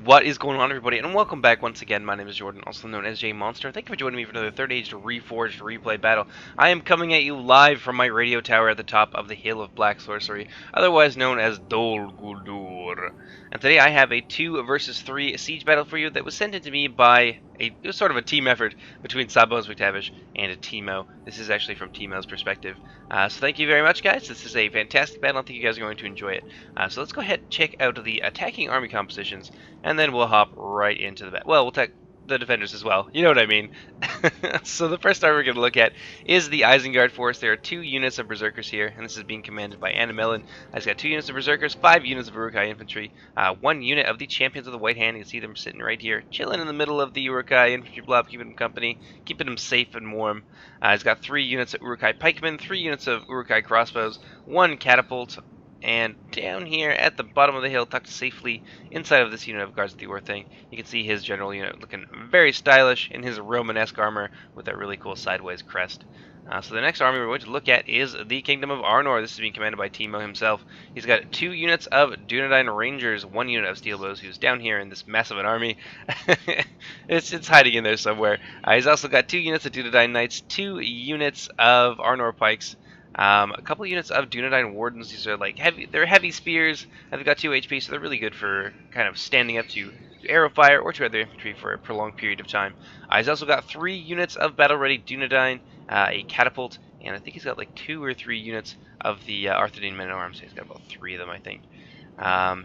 What is going on, everybody, and welcome back once again. My name is Jordan, also known as J Monster. Thank you for joining me for another Third Age Reforged replay battle. I am coming at you live from my radio tower at the top of the Hill of Black Sorcery, otherwise known as Dol Guldur. And today I have a 2 versus 3 siege battle for you that was sent in to me by it was sort of a team effort between Sawbones McTavish and Timo. This is actually from Timo's perspective. So thank you very much, guys. This is a fantastic battle. I think you guys are going to enjoy it. So let's go ahead and check out the attacking army compositions, and then we'll hop right into the battle. Well, we'll take the defenders as well. You know what I mean. So the first army we're going to look at is the Isengard force. There are 2 units of berserkers here, and this is being commanded by Amon Lanc. He's got 2 units of berserkers, 5 units of Uruk-hai infantry, 1 unit of the champions of the White Hand. You can see them sitting right here, chilling in the middle of the Uruk-hai infantry blob, keeping them company, keeping them safe and warm. He's got 3 units of Uruk-hai pikemen, 3 units of Uruk-hai crossbows, 1 catapult. And down here at the bottom of the hill, tucked safely inside of this unit of guards at the thing, you can see his general unit looking very stylish in his Romanesque armor with that really cool sideways crest. So the next army we're going to look at is the Kingdom of Arnor. This is being commanded by Timo himself. He's got 2 units of Dunedain Rangers, 1 unit of Steelbows, who's down here in this massive an army. it's hiding in there somewhere. He's also got 2 units of Dunedain Knights, 2 units of Arnor Pikes, a couple units of Dunedain Wardens. These are like they're heavy spears, and they've got 2 HP, so they're really good for kind of standing up to arrow fire or to other infantry for a prolonged period of time. He's also got 3 units of battle-ready Dunedain, a catapult, and I think he's got like 2 or 3 units of the Arthedain men-at-arms. He's got about 3 of them, I think.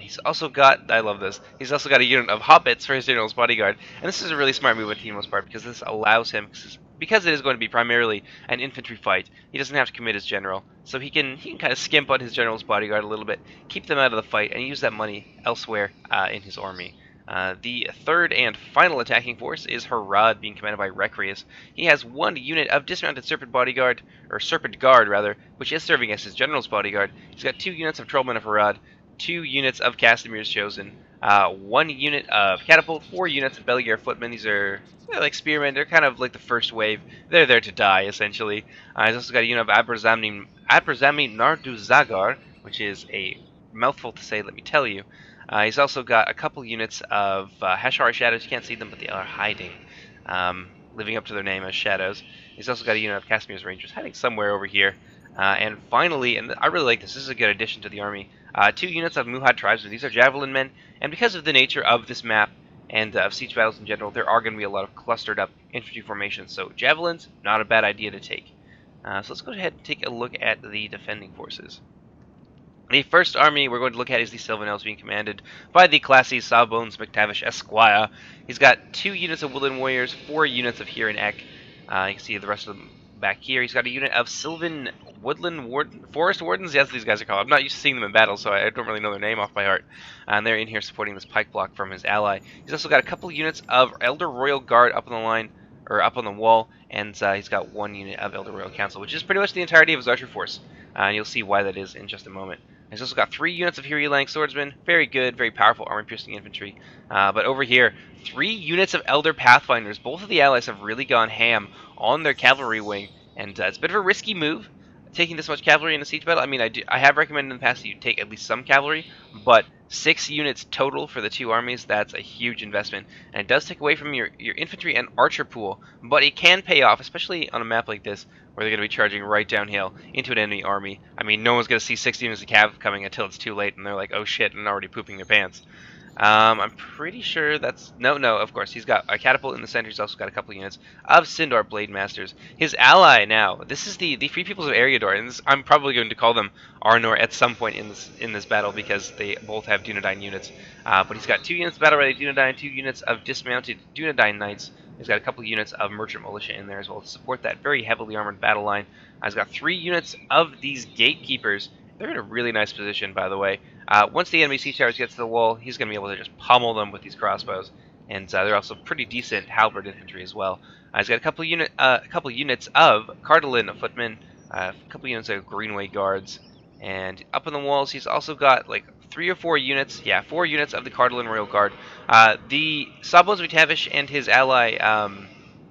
He's also got, I love this, he's also got a unit of hobbits for his general's bodyguard, and this is a really smart move on Timo's part because this allows him, because it is going to be primarily an infantry fight, he doesn't have to commit his general, so he can kind of skimp on his general's bodyguard a little bit, keep them out of the fight, and use that money elsewhere in his army. The third and final attacking force is Harad, being commanded by Recreus. He has 1 unit of dismounted serpent bodyguard, or serpent guard rather, which is serving as his general's bodyguard. He's got 2 units of Trollmen of Harad, 2 units of Castamir's Chosen, 1 unit of catapult, 4 units of Beliar footmen. These are like spearmen. They're kind of like the first wave. They're there to die, essentially. He's also got a unit of Abrazamni Narduzagar, which is a mouthful to say, let me tell you. He's also got a couple units of Hashari Shadows. You can't see them, but they are hiding, living up to their name as Shadows. He's also got a unit of Castamir's Rangers hiding somewhere over here. And finally, and I really like this, this is a good addition to the army, 2 units of Muhad tribesmen. These are javelin men, and because of the nature of this map and of siege battles in general, there are going to be a lot of clustered up infantry formations, so javelins, not a bad idea to take. So let's go ahead and take a look at the defending forces. The first army we're going to look at is the Silvan Elves, being commanded by the classy Sawbones McTavish Esquire. He's got 2 units of Woodland Warriors, 4 units of Huron Ek. You can see the rest of them back here. He's got a unit of Silvan Forest Wardens. Yes, these guys are called. I'm not used to seeing them in battle, so I don't really know their name off by heart. And they're in here supporting this pike block from his ally. He's also got a couple units of Elder Royal Guard up on the line, or up on the wall, and he's got 1 unit of Elder Royal Council, which is pretty much the entirety of his archer force. And you'll see why that is in just a moment. He's also got 3 units of Harad Lanc swordsmen, very good, very powerful armor-piercing infantry. But over here, 3 units of Elder Pathfinders. Both of the allies have really gone ham on their cavalry wing, and it's a bit of a risky move, taking this much cavalry in a siege battle. I mean, I have recommended in the past that you take at least some cavalry, but 6 units total for the 2 armies, that's a huge investment. And it does take away from your infantry and archer pool, but it can pay off, especially on a map like this, where they're going to be charging right downhill into an enemy army. I mean, no one's going to see 6 units of cav coming until it's too late, and they're like, oh shit, and already pooping their pants. I'm pretty sure that's... No, of course. He's got a catapult in the center. He's also got a couple units of Sindar Blade Masters. His ally now, this is the Free Peoples of Eriador, and this, I'm probably going to call them Arnor at some point in this battle because they both have Dunedain units. But he's got 2 units of battle-ready Dunedain, 2 units of dismounted Dunedain Knights. He's got a couple units of Merchant Militia in there as well to support that very heavily armored battle line. He's got 3 units of these Gatekeepers. They're in a really nice position, by the way. Once the enemy siege towers get to the wall, he's going to be able to just pummel them with these crossbows. And they're also pretty decent halberd infantry as well. He's got a couple units of Cardalin footmen, a couple units of Greenway guards, and up on the walls he's also got like 3 or 4 units. Yeah, 4 units of the Cardalin Royal Guard. The Sawbones McTavish and his ally, oh,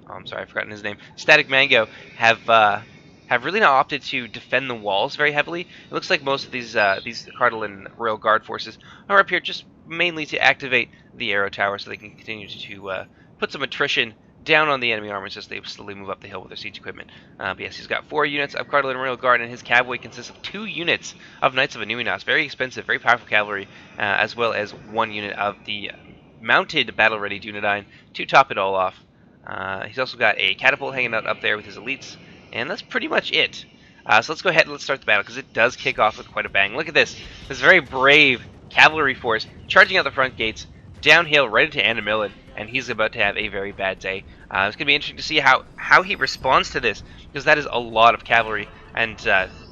I'm sorry, I've forgotten his name, Static Mango, have really not opted to defend the walls very heavily. It looks like most of these Cardalin Royal Guard forces are up here just mainly to activate the arrow tower so they can continue to put some attrition down on the enemy armies as they slowly move up the hill with their siege equipment. But yes, he's got 4 units of Cardinal Royal Guard, and his cavalry consists of 2 units of Knights of Inuinas. Very expensive, very powerful cavalry, as well as 1 unit of the mounted battle-ready Dunedain to top it all off. He's also got a catapult hanging out up there with his elites, and that's pretty much it. So let's go ahead and let's start the battle, because it does kick off with quite a bang. Look at this very brave cavalry force charging out the front gates, downhill right into Anamillan, and he's about to have a very bad day. It's going to be interesting to see how he responds to this, because that is a lot of cavalry, and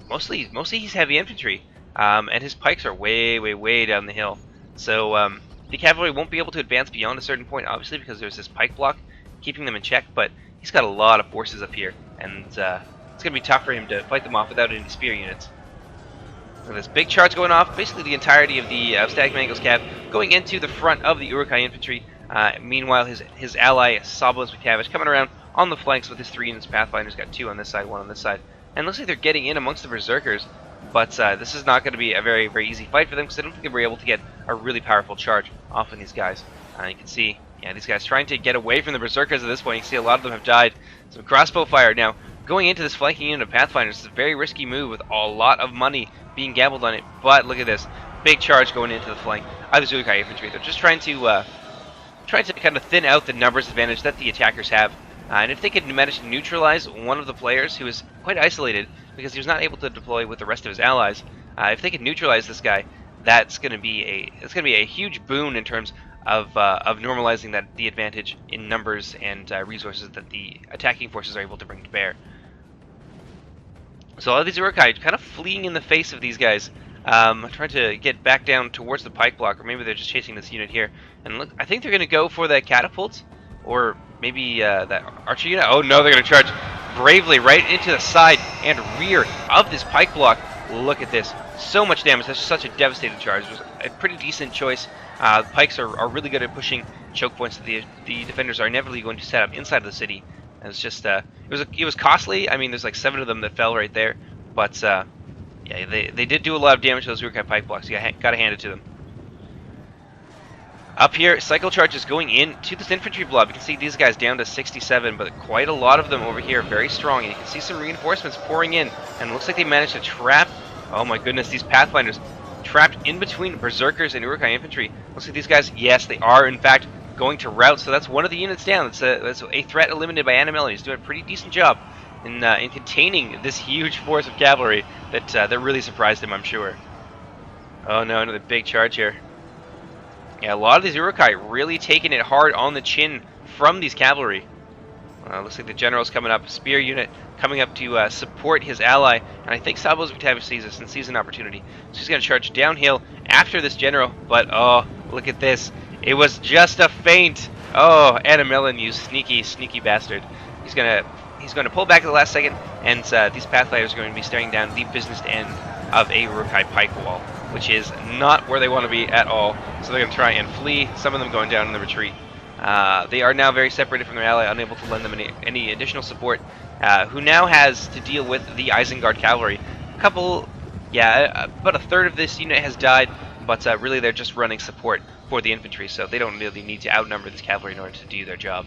mostly he's heavy infantry, and his pikes are way down the hill. So the cavalry won't be able to advance beyond a certain point, obviously, because there's this pike block keeping them in check, but he's got a lot of forces up here, and it's going to be tough for him to fight them off without any spear units. So this big charge going off, basically the entirety of the Stag Mangles Cav going into the front of the Uruk-hai infantry. Meanwhile, his ally Sawbones McTavish coming around on the flanks with his 3 units Pathfinders, got 2 on this side, 1 on this side. And it looks like they're getting in amongst the Berserkers, but this is not going to be a very easy fight for them, because I don't think they were able to get a really powerful charge off on these guys. You can see, yeah, these guys trying to get away from the Berserkers at this point. You can see a lot of them have died. Some crossbow fire now. Going into this flanking unit of Pathfinders is a very risky move with a lot of money being gambled on it, but look at this. Big charge going into the flank of the Uruk-hai infantry. They're just trying to kind of thin out the numbers advantage that the attackers have. And if they could manage to neutralize one of the players who is quite isolated because he was not able to deploy with the rest of his allies, if they could neutralize this guy, that's going to be a huge boon in terms of normalizing the advantage in numbers and resources that the attacking forces are able to bring to bear. So all of these Uruk-hai kind of fleeing in the face of these guys, trying to get back down towards the pike block, or maybe they're just chasing this unit here. And look, I think they're going to go for that catapult, or maybe that archer unit. Oh no, they're going to charge bravely right into the side and rear of this pike block. Look at this. So much damage. That's such a devastating charge. It was a pretty decent choice. The pikes are really good at pushing choke points that the defenders are inevitably going to set up inside of the city. And it's just it was costly. I mean, there's like 7 of them that fell right there, but yeah, they did do a lot of damage to those Uruk-hai pike blocks. You gotta hand it to them. Up here, cycle charge is going into this infantry blob. You can see these guys down to 67, but quite a lot of them over here, very strong. And you can see some reinforcements pouring in, and it looks like they managed to trap. Oh my goodness, these Pathfinders trapped in between Berserkers and Uruk-hai infantry. Looks like these guys, yes, they are in fact going to rout, so that's one of the units down. That's a threat eliminated by Anamillan. He's doing a pretty decent job in containing this huge force of cavalry that really surprised him, I'm sure. Oh no, another big charge here. Yeah, a lot of these Uruk-hai really taking it hard on the chin from these cavalry. Looks like the general's coming up, spear unit coming up to support his ally, and I think Sawbones McTavish sees this and sees an opportunity. So he's going to charge downhill after this general, but oh, look at this. It was just a feint. Oh, Anamillan, you sneaky bastard. He's gonna pull back at the last second, and these Pathfinders are going to be staring down the business end of a Uruk-hai pike wall, which is not where they want to be at all. So they're going to try and flee, some of them going down in the retreat. They are now very separated from their ally, unable to lend them any additional support, who now has to deal with the Isengard cavalry. About a third of this unit has died, but really they're just running support for the infantry, so they don't really need to outnumber this cavalry in order to do their job.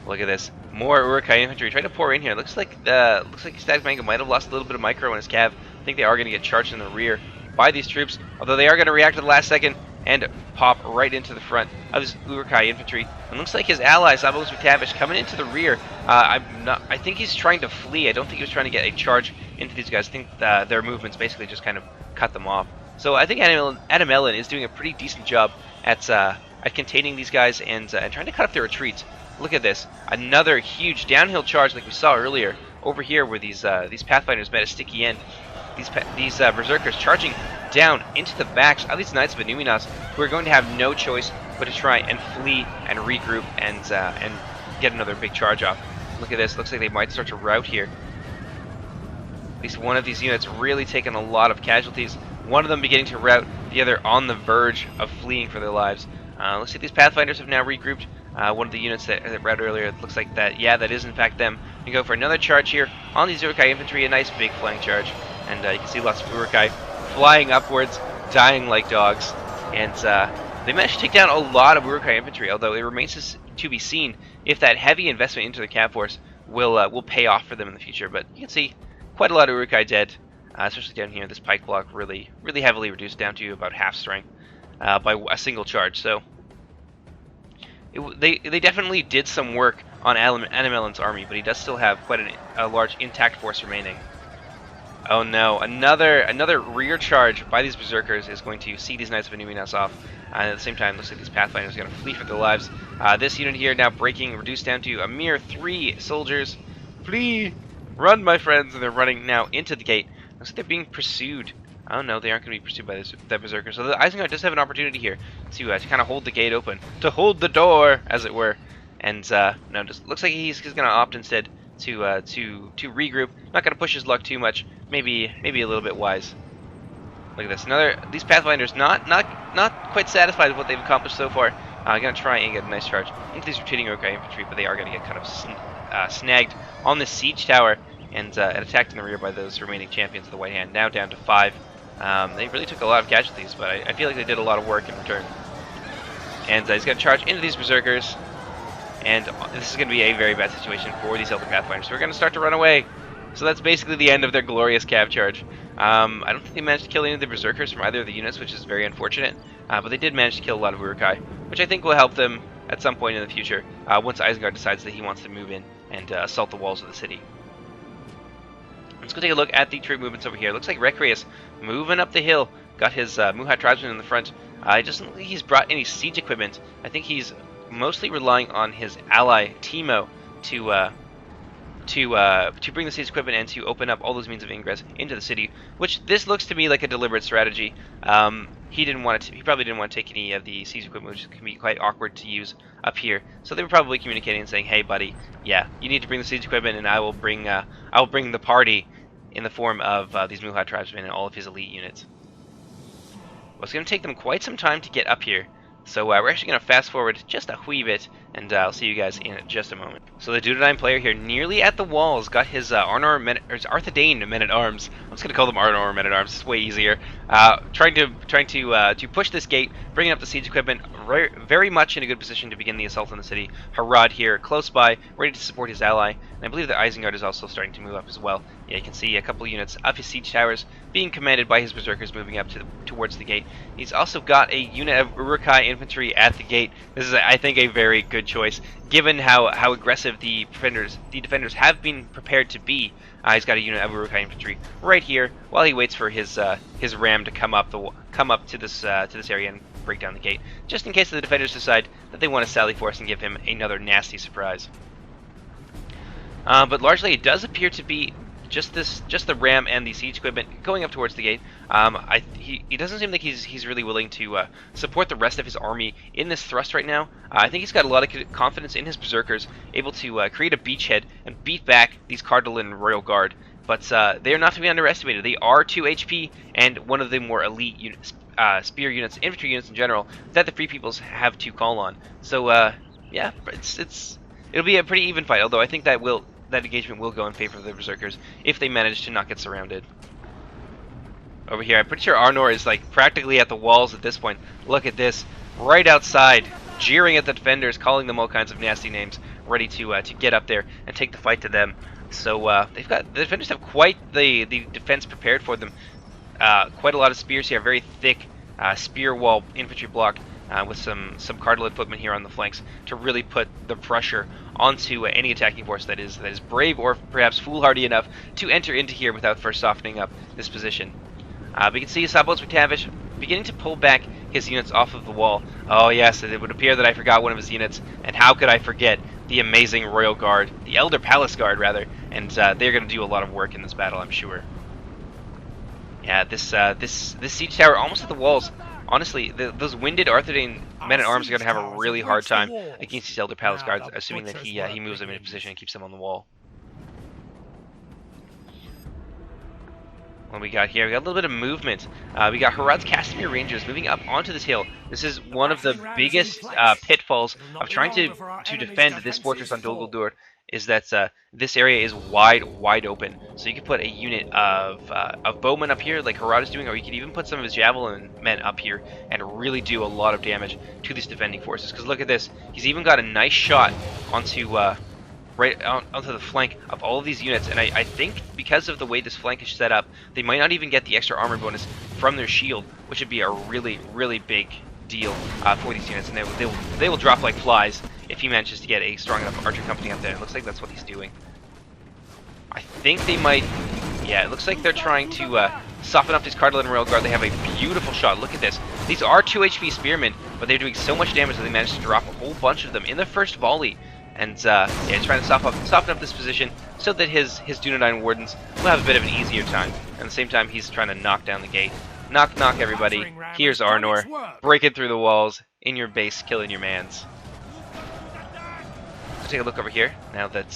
Look at this. More Uruk-hai infantry trying to pour in here. Looks like Stag Mango might have lost a little bit of micro on his cav. I think they are going to get charged in the rear by these troops, although they are going to react at the last second and pop right into the front of his Uruk-hai infantry. And looks like his ally, Sawbones McTavish, coming into the rear. I think he's trying to flee. I don't think he was trying to get a charge into these guys. I think their movements basically just kind of cut them off. So I think Anamillan is doing a pretty decent job at containing these guys and trying to cut up their retreats. Look at this. Another huge downhill charge like we saw earlier over here where these Pathfinders met a sticky end. These Berserkers charging down into the backs of these Knights of Inuinas, who are going to have no choice but to try and flee and regroup and get another big charge off. Look at this. Looks like they might start to rout here. At least one of these units really taking a lot of casualties. One of them beginning to rout, the other on the verge of fleeing for their lives. Looks like these Pathfinders have now regrouped. One of the units that routed earlier, it looks like that, yeah, that is in fact them. We go for another charge here on these Uruk-hai infantry, a nice big flank charge. And you can see lots of Uruk-hai flying upwards, dying like dogs. and they managed to take down a lot of Uruk-hai infantry, although it remains to be seen if that heavy investment into the cav force will pay off for them in the future. But you can see quite a lot of Uruk-hai dead, especially down here. This pike block really heavily reduced down to about half strength by a single charge. So they definitely did some work on Anamelin's army, but he does still have quite a large intact force remaining. Oh no, another rear charge by these berserkers is going to see these Knights of Inuminas off. And at the same time, looks like these Pathfinders are going to flee for their lives. This unit here now breaking, reduced down to a mere 3 soldiers. Flee! Run, my friends! And they're running now into the gate. Looks like they're being pursued. Oh no, they aren't going to be pursued by that berserker. So the Isengard does have an opportunity here to kind of hold the gate open, to hold the door, as it were. And no, just looks like he's going to opt instead to regroup. Not going to push his luck too much. Maybe a little bit wise. Look at this. These Pathfinders not quite satisfied with what they've accomplished so far. Going to try and get a nice charge into these retreating Uruk-hai infantry, but they are going to get kind of snagged on this siege tower and attacked in the rear by those remaining champions of the White Hand. Now down to 5. They really took a lot of casualties, but I feel like they did a lot of work in return. And he's going to charge into these berserkers, and this is going to be a very bad situation for these Elder Pathfinders. So we're going to start to run away. So that's basically the end of their glorious cav charge. I don't think they managed to kill any of the berserkers from either of the units, which is very unfortunate. But they did manage to kill a lot of Uruk-hai, which I think will help them at some point in the future, once Isengard decides that he wants to move in and assault the walls of the city. Let's go take a look at the troop movements over here. Looks like Recreus moving up the hill, got his Muhat tribesmen in the front. It doesn't look like he's brought any siege equipment. I think he's mostly relying on his ally Timo to bring the siege equipment and to open up all those means of ingress into the city, which this looks to me like a deliberate strategy. He probably didn't want to take any of the siege equipment, which can be quite awkward to use up here. So they were probably communicating and saying, "Hey, buddy, yeah, you need to bring the siege equipment, and I will bring the party in the form of these Muhat tribesmen and all of his elite units." Well, it's going to take them quite some time to get up here. So we're actually going to fast forward just a wee bit, and I'll see you guys in just a moment. So the Dunedain player here, nearly at the walls, got his Arthedain men-at-arms. I'm just going to call them Arnor men-at-arms. It's way easier. Trying to push this gate, bringing up the siege equipment, very much in a good position to begin the assault on the city. Harad here, close by, ready to support his ally. And I believe the Isengard is also starting to move up as well. Yeah, you can see a couple units of his siege towers being commanded by his berserkers moving up towards the gate. He's also got a unit of Uruk-hai infantry at the gate. This is, I think, a very good choice, given how aggressive the defenders have been prepared to be. He's got a unit of Uruk-hai infantry right here while he waits for his ram to come up to this area and break down the gate, just in case the defenders decide that they want to sally forth and give him another nasty surprise. But largely, it does appear to be just the ram and the siege equipment going up towards the gate. He doesn't seem like he's really willing to support the rest of his army in this thrust right now. I think he's got a lot of confidence in his berserkers, able to create a beachhead and beat back these Cardolan Royal Guard. But they are not to be underestimated. They are 2 HP and one of the more elite units, spear units, infantry units in general, that the Free Peoples have to call on. So yeah, it'll be a pretty even fight. Although I think that engagement will go in favor of the berserkers if they manage to not get surrounded. Over here, I'm pretty sure Arnor is like practically at the walls at this point. Look at this, right outside, jeering at the defenders, calling them all kinds of nasty names, ready to get up there and take the fight to them. So the defenders have quite the defense prepared for them. Quite a lot of spears here, very thick spear wall infantry block with some Cardolan footmen here on the flanks to really put the pressure onto any attacking force that is brave or perhaps foolhardy enough to enter into here without first softening up this position. We can see Sawbones McTavish beginning to pull back his units off of the wall. Oh yes, it would appear that I forgot one of his units, and how could I forget the amazing Royal Guard, the Elder Palace Guard rather, and they're going to do a lot of work in this battle, I'm sure. Yeah, this siege tower almost at the walls. Honestly, those winded Arthedain men-at-arms are going to have a really hard time against these Elder Palace Guards, assuming that he moves them into position and keeps them on the wall. what we got here? We got a little bit of movement. We got Harad's Casimir Rangers moving up onto this hill. This is one of the biggest pitfalls of trying to defend this fortress on Dol Guldur, is that this area is wide open. So you could put a unit of bowmen up here, like Harad is doing, or you could even put some of his javelin men up here and really do a lot of damage to these defending forces. Because look at this, he's even got a nice shot onto onto the flank of all of these units, and I think because of the way this flank is set up, they might not even get the extra armor bonus from their shield, which would be a really big deal for these units, and they will drop like flies if he manages to get a strong enough archer company up there. It looks like that's what he's doing. I think they might, yeah, it looks like they're trying to soften up this Cardolan Railguard. They have a beautiful shot. Look at this. These are 2 HP spearmen, but they're doing so much damage that they managed to drop a whole bunch of them in the first volley. And yeah, trying to soften up this position so that his Dunedain wardens will have a bit of an easier time. And at the same time, he's trying to knock down the gate. Knock, knock, everybody. Here's Arnor, breaking through the walls, in your base, killing your mans. Let's take a look over here, now that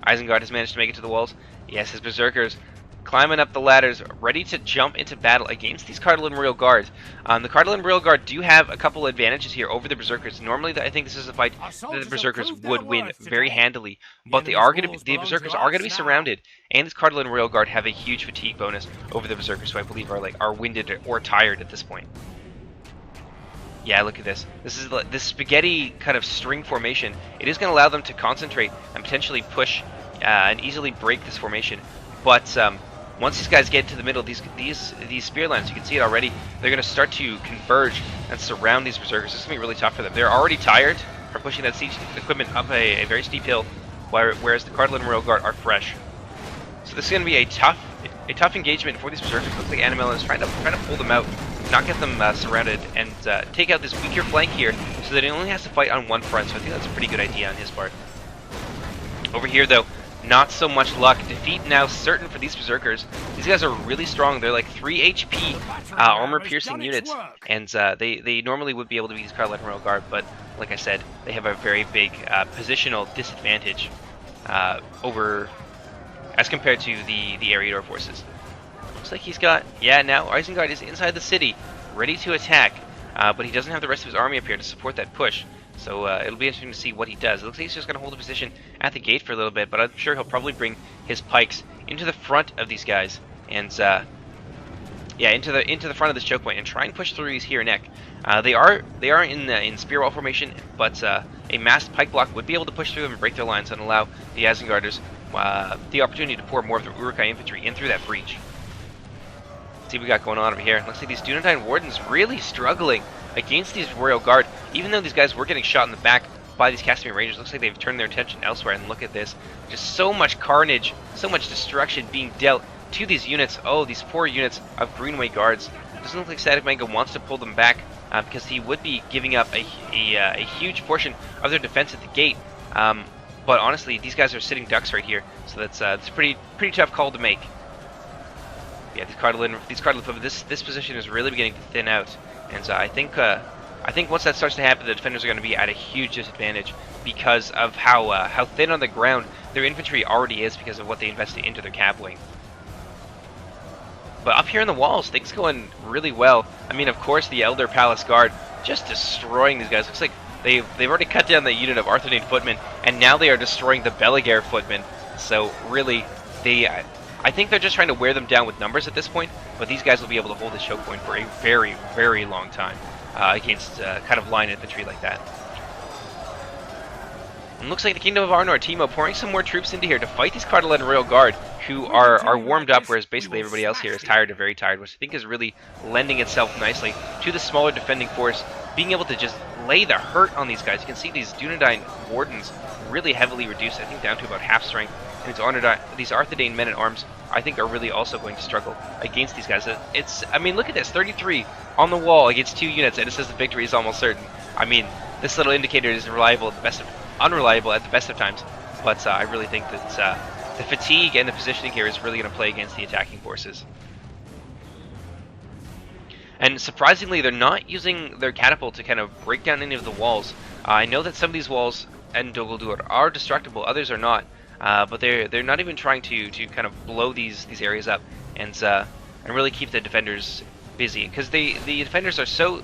Isengard has managed to make it to the walls. Yes, his berserkers climbing up the ladders, ready to jump into battle against these Cardolan Royal Guards. The Cardolan Royal Guard do have a couple advantages here over the Berserkers. Normally, I think this is a fight that the Berserkers would win very handily, but the Berserkers are going to be surrounded, and this Cardolan Royal Guard have a huge fatigue bonus over the Berserkers, who I believe are winded or tired at this point. Yeah, look at this. This is this spaghetti kind of string formation. It is going to allow them to concentrate and potentially push and easily break this formation, but once these guys get into the middle, these spear lines, you can see it already, they're going to start to converge and surround these berserkers. This is going to be really tough for them. They're already tired from pushing that siege equipment up a very steep hill, whereas the Cardolan Royal Guard are fresh. So this is going to be a tough engagement for these berserkers. Looks like Animal is trying to pull them out, not get them surrounded, and take out this weaker flank here, so that he only has to fight on one front. So I think that's a pretty good idea on his part. Over here, though, not so much luck. Defeat now certain for these berserkers. These guys are really strong. They're like 3 HP armor-piercing units, and they normally would be able to beat these Cardolan Royal Guard, but like I said, they have a very big positional disadvantage over, as compared to the Eriador forces. Looks like he's got, yeah, now Isengard is inside the city, ready to attack, but he doesn't have the rest of his army up here to support that push. So it'll be interesting to see what he does. It looks like he's just going to hold a position at the gate for a little bit, but I'm sure he'll probably bring his pikes into the front of these guys, and yeah, into the front of this choke point, and try and push through these here neck. They are in spear wall formation, but a massed pike block would be able to push through them and break their lines and allow the Isengarders the opportunity to pour more of their Uruk-hai infantry in through that breach. Let's see what we got going on over here. Looks like these Dunedain wardens really struggling against these Royal Guard, even though these guys were getting shot in the back by these Casimir Rangers. Looks like they've turned their attention elsewhere, and look at this. Just so much carnage, so much destruction being dealt to these units. Oh, these 4 units of Greenway Guards. It doesn't look like Static Manga wants to pull them back, because he would be giving up a huge portion of their defense at the gate. But honestly, these guys are sitting ducks right here, so that's it's a pretty tough call to make. Yeah, these Cardolan, this position is really beginning to thin out. And so I think once that starts to happen, the defenders are going to be at a huge disadvantage because of how thin on the ground their infantry already is because of what they invested into their cav wing. But up here in the walls, things going really well. I mean, of course, the Elder Palace Guard just destroying these guys. Looks like they've already cut down the unit of Arthedain footmen, and now they are destroying the Beligar footmen. So really, I think they're just trying to wear them down with numbers at this point, but these guys will be able to hold this choke point for a very, very long time against kind of line infantry like that. And looks like the Kingdom of Arnor, Timo, pouring some more troops into here to fight these Cardolan Royal Guard, who are warmed up, whereas basically everybody else here is tired or very tired, which I think is really lending itself nicely to the smaller defending force, being able to just lay the hurt on these guys. You can see these Dunedain wardens really heavily reduced, I think down to about half strength. And these Arthedain men-at-arms, I think, are really also going to struggle against these guys. I mean, look at this, 33 on the wall against 2 units, and it says the victory is almost certain. I mean, this little indicator is unreliable at the best of times, but I really think that the fatigue and the positioning here is really going to play against the attacking forces. And surprisingly, they're not using their catapult to kind of break down any of the walls. I know that some of these walls in Dol Guldur are destructible, others are not. But they're not even trying to kind of blow these areas up, and and really keep the defenders busy, because the defenders are so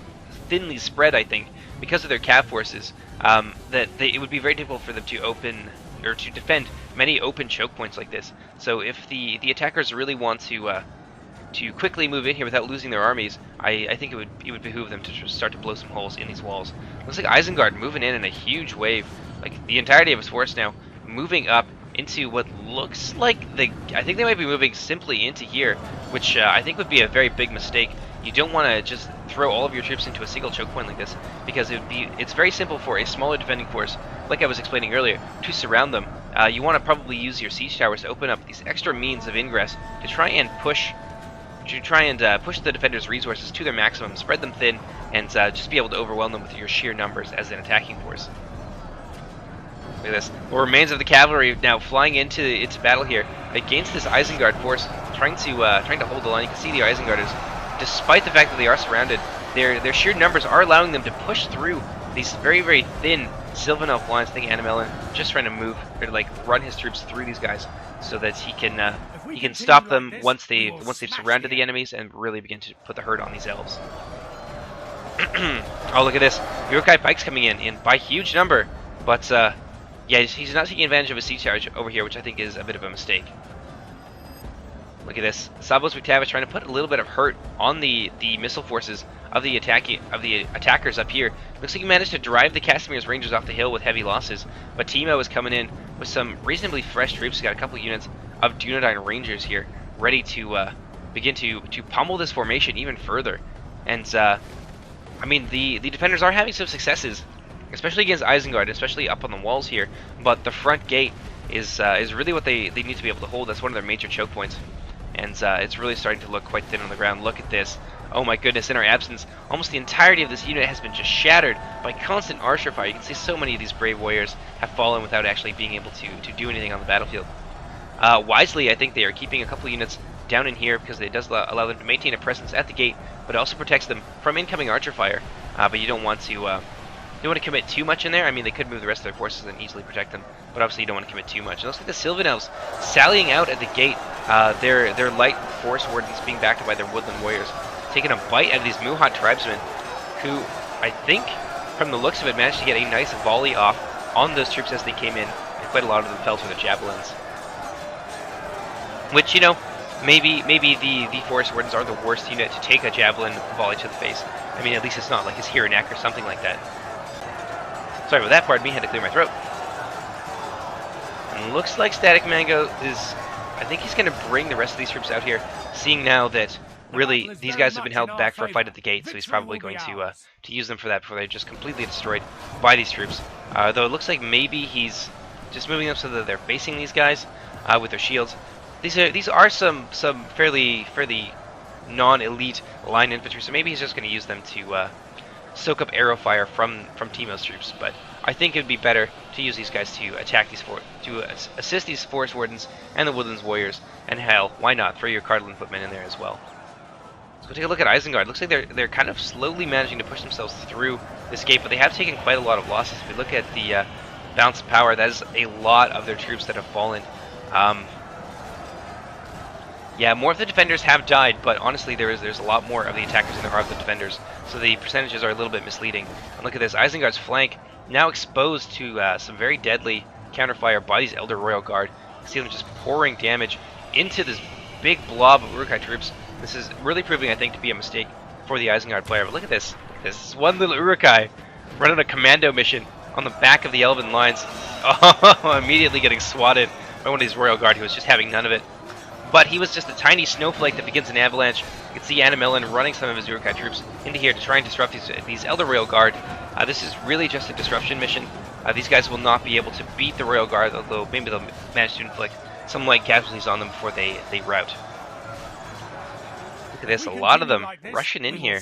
thinly spread, I think, because of their cav forces, that it would be very difficult for them to open or to defend many open choke points like this. So if the attackers really want to quickly move in here without losing their armies, I think it would behoove them to start to blow some holes in these walls. Looks like Isengard moving in a huge wave, like the entirety of his force now moving up into what looks like I think they might be moving simply into here, which I think would be a very big mistake. You don't want to just throw all of your troops into a single choke point like this, because it's very simple for a smaller defending force, like I was explaining earlier, to surround them. You want to probably use your siege towers to open up these extra means of ingress to try and push the defenders' resources to their maximum, spread them thin, and just be able to overwhelm them with your sheer numbers as an attacking force. Look at this. The remains of the cavalry now flying into battle here against this Isengard force, trying to hold the line. You can see the Isengarders, despite the fact that they are surrounded, their sheer numbers are allowing them to push through these very, very thin Silvan elf lines. I think Amon Lanc just trying to move, or to like run his troops through these guys, so that he can stop them once they've surrounded the enemies and really begin to put the hurt on these elves. Oh, look at this! Uruk-hai pikes coming in by huge number, but yeah, he's not taking advantage of a siege charge over here, which I think is a bit of a mistake. Look at this. Sawbones McTavish trying to put a little bit of hurt on the missile forces of the attackers up here. Looks like he managed to drive the Casimir's Rangers off the hill with heavy losses, but Timo is coming in with some reasonably fresh troops. He's got a couple units of Dunedain Rangers here, ready to begin to pummel this formation even further. And I mean, the defenders are having some successes, especially against Isengard, especially up on the walls here. But the front gate is really what they need to be able to hold. That's one of their major choke points, and it's really starting to look quite thin on the ground. Look at this. Oh my goodness, in our absence, almost the entirety of this unit has been just shattered by constant archer fire. You can see so many of these brave warriors have fallen without actually being able to do anything on the battlefield. Wisely, I think they are keeping a couple units down in here, because it does allow them to maintain a presence at the gate, but it also protects them from incoming archer fire. But you don't want to commit too much in there. I mean, they could move the rest of their forces and easily protect them, but obviously you don't want to commit too much. It looks like the Silvan Elves sallying out at the gate. Their light force wardens being backed up by their woodland warriors, taking a bite out of these Muhat tribesmen, who I think, from the looks of it, managed to get a nice volley off on those troops as they came in, and quite a lot of them fell to their javelins. Which, you know, maybe the forest wardens are the worst unit to take a javelin volley to the face. I mean, at least it's not like his Hiranak or something like that. Sorry about that, pardon me, had to clear my throat. And looks like Static Mango is, I think he's going to bring the rest of these troops out here, seeing now that really these guys have been held back for a fight at the gate, so he's probably going to use them for that before they're just completely destroyed by these troops. Though it looks like maybe he's just moving them so that they're facing these guys with their shields. These are some fairly non-elite line infantry, so maybe he's just going to use them to soak up arrow fire from Timo's troops. But I think it would be better to use these guys to attack these assist these forest wardens and the woodlands warriors. And hell, why not throw your Cardinal footmen in there as well? Let's go take a look at Isengard. Looks like they're kind of slowly managing to push themselves through this gate, but they have taken quite a lot of losses. If we look at the balance of power, that is a lot of their troops that have fallen. Yeah, more of the defenders have died, but honestly, there's a lot more of the attackers than there are of the defenders, so the percentages are a little bit misleading. And look at this, Isengard's flank now exposed to some very deadly counterfire by these Elder Royal Guard. You see them just pouring damage into this big blob of Uruk-hai troops. This is really proving, I think, to be a mistake for the Isengard player. But look at this. This is one little Uruk-hai running a commando mission on the back of the Elven lines. Oh, immediately getting swatted by one of these Royal Guard who was just having none of it. But he was just a tiny snowflake that begins an avalanche. You can see Anamillan running some of his Uruk-hai troops into here to try and disrupt these Elder Royal Guard. This is really just a disruption mission. These guys will not be able to beat the Royal Guard, although maybe they'll manage to inflict some light casualties on them before they rout. Look at this, a lot of them rushing in here.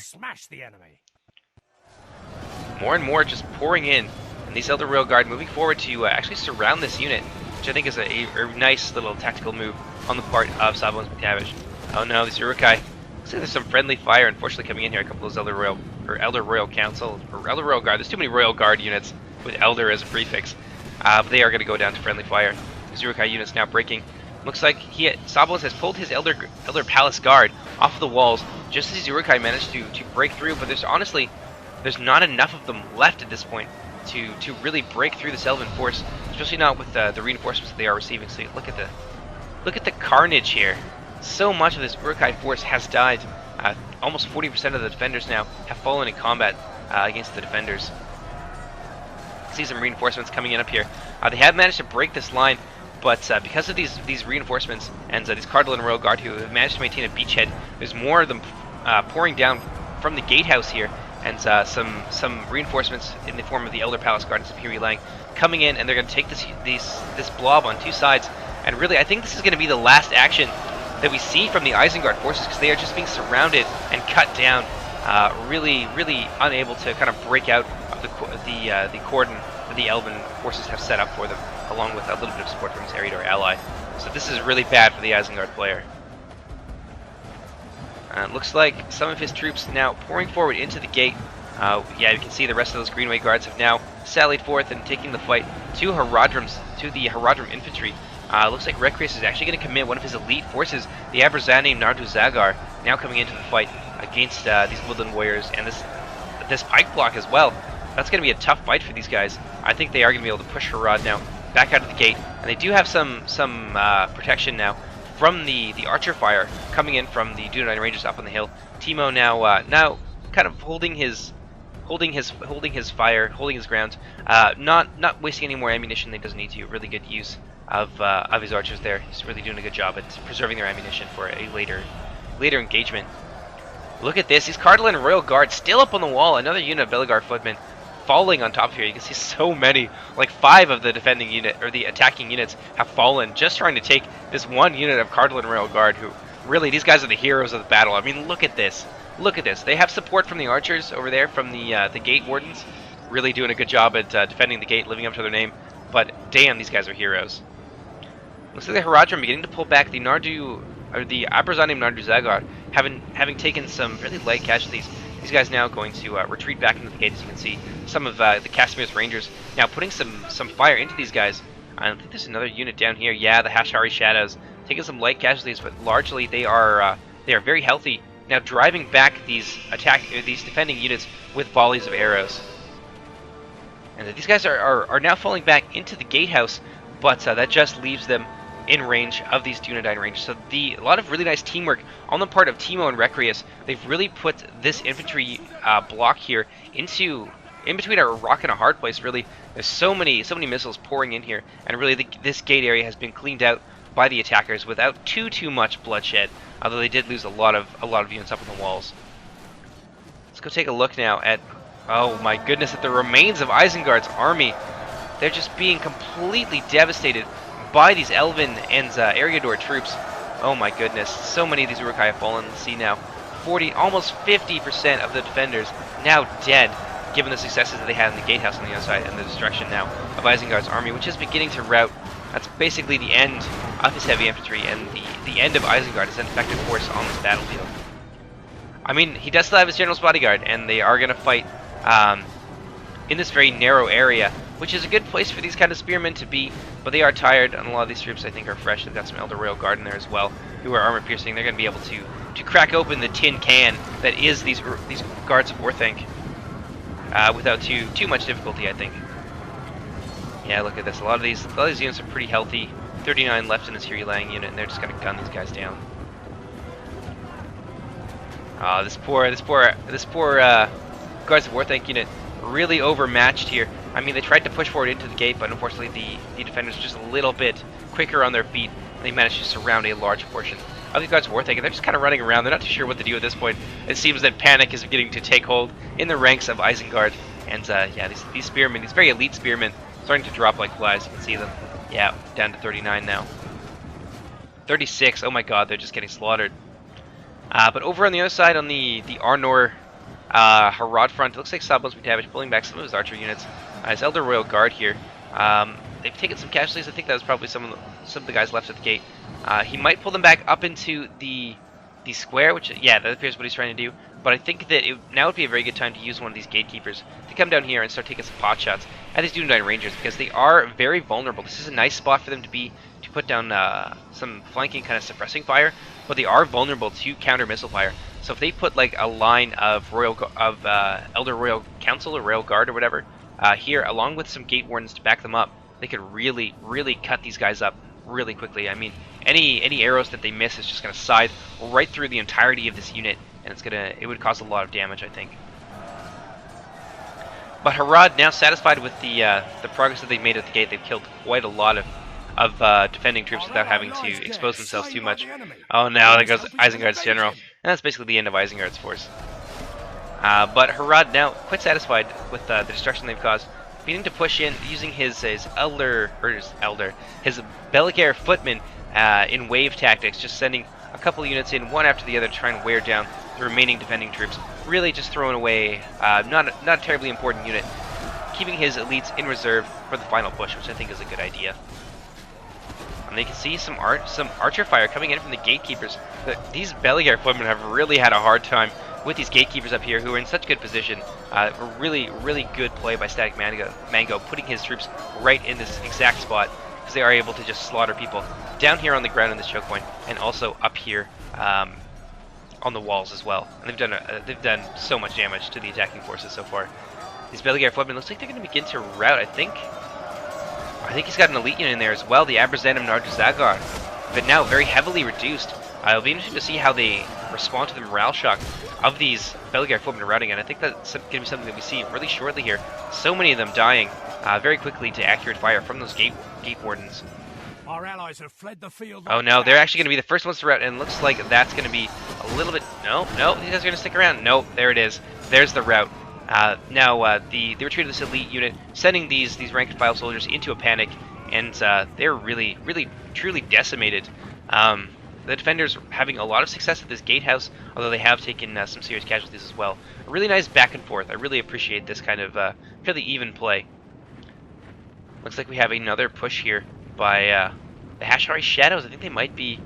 More and more just pouring in. And these Elder Royal Guard moving forward to actually surround this unit, which I think is a nice little tactical move on the part of Sawbones McTavish. Oh no, these Uruk-hai. Looks like there's some friendly fire, unfortunately, coming in here. A couple of those Elder Royal Council, or Elder Royal Guard. There's too many Royal Guard units with Elder as a prefix. But they are going to go down to friendly fire. These Uruk-hai units now breaking. Looks like Sawbones has pulled his Elder Palace Guard off of the walls, just as these Uruk-hai managed to break through, but there's not enough of them left at this point to really break through this Elven force, especially not with the reinforcements that they are receiving. So look at the carnage here. So much of this Uruk-hai force has died. Almost 40% of the defenders now have fallen in combat against the defenders. See some reinforcements coming in up here. They have managed to break this line, but because of these reinforcements and these Cardinal and Royal Guard who have managed to maintain a beachhead, there's more of them pouring down from the Gatehouse here, and some reinforcements in the form of the Elder Palace Guard and Superior Lang coming in, and they're going to take this blob on two sides. And really, I think this is going to be the last action that we see from the Isengard forces, because they are just being surrounded and cut down, really unable to kind of break out of the cordon that the Elven forces have set up for them, along with a little bit of support from his Eriador ally. So this is really bad for the Isengard player. It looks like some of his troops now pouring forward into the gate. Yeah, you can see the rest of those Greenway guards have now sallied forth and taking the fight to the Haradrim infantry. Looks like Recreus is actually going to commit one of his elite forces, the Abrazani Nardu Zagar, now coming into the fight against these Woodland warriors, and this pike block as well. That's going to be a tough fight for these guys. I think they are going to be able to push Harad now back out of the gate, and they do have some protection now from the archer fire coming in from the Dunedain Rangers up on the hill. Timo now kind of holding his fire, holding his ground, not wasting any more ammunition that he doesn't need to. Really good use of his archers there. He's really doing a good job at preserving their ammunition for a later engagement. Look at this, these Cardinal and Royal Guard still up on the wall. Another unit of Bellegar footmen falling on top of here. You can see so many, like 5 of the defending unit, or the attacking units, have fallen just trying to take this one unit of Cardinal and Royal Guard, who really, these guys are the heroes of the battle. I mean, look at this. Look at this. They have support from the archers over there, from the gate wardens, really doing a good job at defending the gate, living up to their name. But damn, these guys are heroes. Looks like the Haradrim beginning to pull back. The Abrazanim Nardu Zagar, having taken some really light casualties. These guys now going to retreat back into the gate, as you can see. Some of the Casimir's Rangers now putting some fire into these guys. I think there's another unit down here. Yeah, the Hashari Shadows taking some light casualties, but largely they are very healthy. Now driving back these defending units with volleys of arrows. And these guys are now falling back into the Gatehouse, but that just leaves them in range of these Dunedain Rangers. So a lot of really nice teamwork on the part of Timo and Recreus. They've really put this infantry block here in between a rock and a hard place. Really, there's so many missiles pouring in here, and really this gate area has been cleaned out by the attackers without too much bloodshed. Although they did lose a lot of units up on the walls. Let's go take a look now at, oh my goodness, at the remains of Isengard's army. They're just being completely devastated by these Elven and Eriador troops. Oh my goodness, so many of these Uruk-hai have fallen. Let's see now, almost 50% of the defenders now dead, given the successes that they had in the Gatehouse on the other side and the destruction now of Isengard's army, which is beginning to rout. That's basically the end of his heavy infantry and the end of Isengard as an effective force on this battlefield. I mean, he does still have his general's bodyguard, and they are going to fight in this very narrow area, which is a good place for these kind of spearmen to be, but they are tired, and a lot of these troops I think are fresh. They've got some Elder Royal Guard in there as well, who are armor piercing. They're going to be able to crack open the tin can that is these guards of Orthanc without too much difficulty, I think. Yeah, look at this. A lot of these units are pretty healthy. 39 left in this Hiri Lang unit, and they're just going to gun these guys down. This poor Guards of Orthanc unit really overmatched here. I mean, they tried to push forward into the gate, but unfortunately the defenders were just a little bit quicker on their feet, and they managed to surround a large portion of the Guards of Orthanc, and they're just kind of running around. They're not too sure what to do at this point. It seems that panic is beginning to take hold in the ranks of Isengard, and yeah, these spearmen, these very elite spearmen, starting to drop like flies. You can see them. Yeah, down to 39 now. 36. Oh my god, they're just getting slaughtered. But over on the other side, on the Arnor Harad front, it looks like Sawbones McTavish pulling back some of his archer units. His Elder Royal Guard here. They've taken some casualties. I think that was probably some of the guys left at the gate. He might pull them back up into the square, which, yeah, that appears what he's trying to do. But I think that now would be a very good time to use one of these gatekeepers to come down here and start taking some pot shots at these Dunedain Rangers, because they are very vulnerable. This is a nice spot for them to put down some flanking kind of suppressing fire, but they are vulnerable to counter missile fire. So if they put like a line of Elder Royal Council or Royal Guard or whatever here, along with some Gate Wardens to back them up, they could really, really cut these guys up really quickly. I mean, any arrows that they miss is just going to scythe right through the entirety of this unit, and it would cause a lot of damage, I think. But Harad, now satisfied with the progress that they've made at the gate, they've killed quite a lot of defending troops without having to expose themselves too much. Oh, now there goes Isengard's general. And that's basically the end of Isengard's force. But Harad now quite satisfied with the destruction they've caused, beginning to push in using his Beligar footmen in wave tactics, just sending a couple units in one after the other to try and wear down the remaining defending troops. Really just throwing away not a terribly important unit, keeping his elites in reserve for the final push, which I think is a good idea. And they can see some archer fire coming in from the gatekeepers. These Beligar footmen have really had a hard time with these gatekeepers up here, who are in such good position. Really, really good play by Static Mango, putting his troops right in this exact spot, because they are able to just slaughter people down here on the ground in this choke point, and also up here on the walls as well. And they've done so much damage to the attacking forces so far. These Beligar footmen looks like they're going to begin to rout. I think he's got an elite unit in there as well, the Abrazanum Narduzagar, but now very heavily reduced. It'll be interesting to see how they respond to the morale shock of these Beligar footmen routing, and I think that's going to be something that we see really shortly here. So many of them dying very quickly to accurate fire from those gate wardens. Our allies have fled the field. Oh no, they're actually going to be the first ones to rout, and it looks like that's going to be a little bit... No, these guys are going to stick around. No, there it is. There's the rout. Now the retreat of this elite unit, sending these rank and file soldiers into a panic, and they're really, really, truly decimated. The defenders having a lot of success at this gatehouse, although they have taken some serious casualties as well. A really nice back and forth. I really appreciate this kind of fairly even play. Looks like we have another push here by the Hashari Shadows. I think they might be...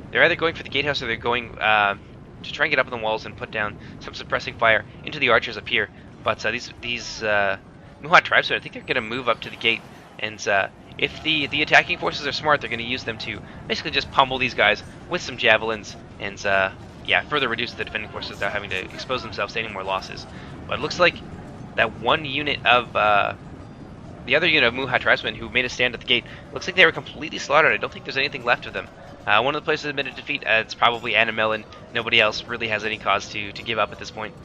They're either going for the gatehouse or they're going to try and get up on the walls and put down some suppressing fire into the archers up here. But these Muhat tribesmen, I think they're going to move up to the gate, and if the attacking forces are smart, they're going to use them to basically just pummel these guys with some javelins, and yeah, further reduce the defending forces without having to expose themselves to any more losses. But it looks like that one unit of the other unit of Muhat tribesmen who made a stand at the gate, looks like they were completely slaughtered. I don't think there's anything left of them. One of the places admitted defeat, it's probably Anamelin. Nobody else really has any cause to give up at this point.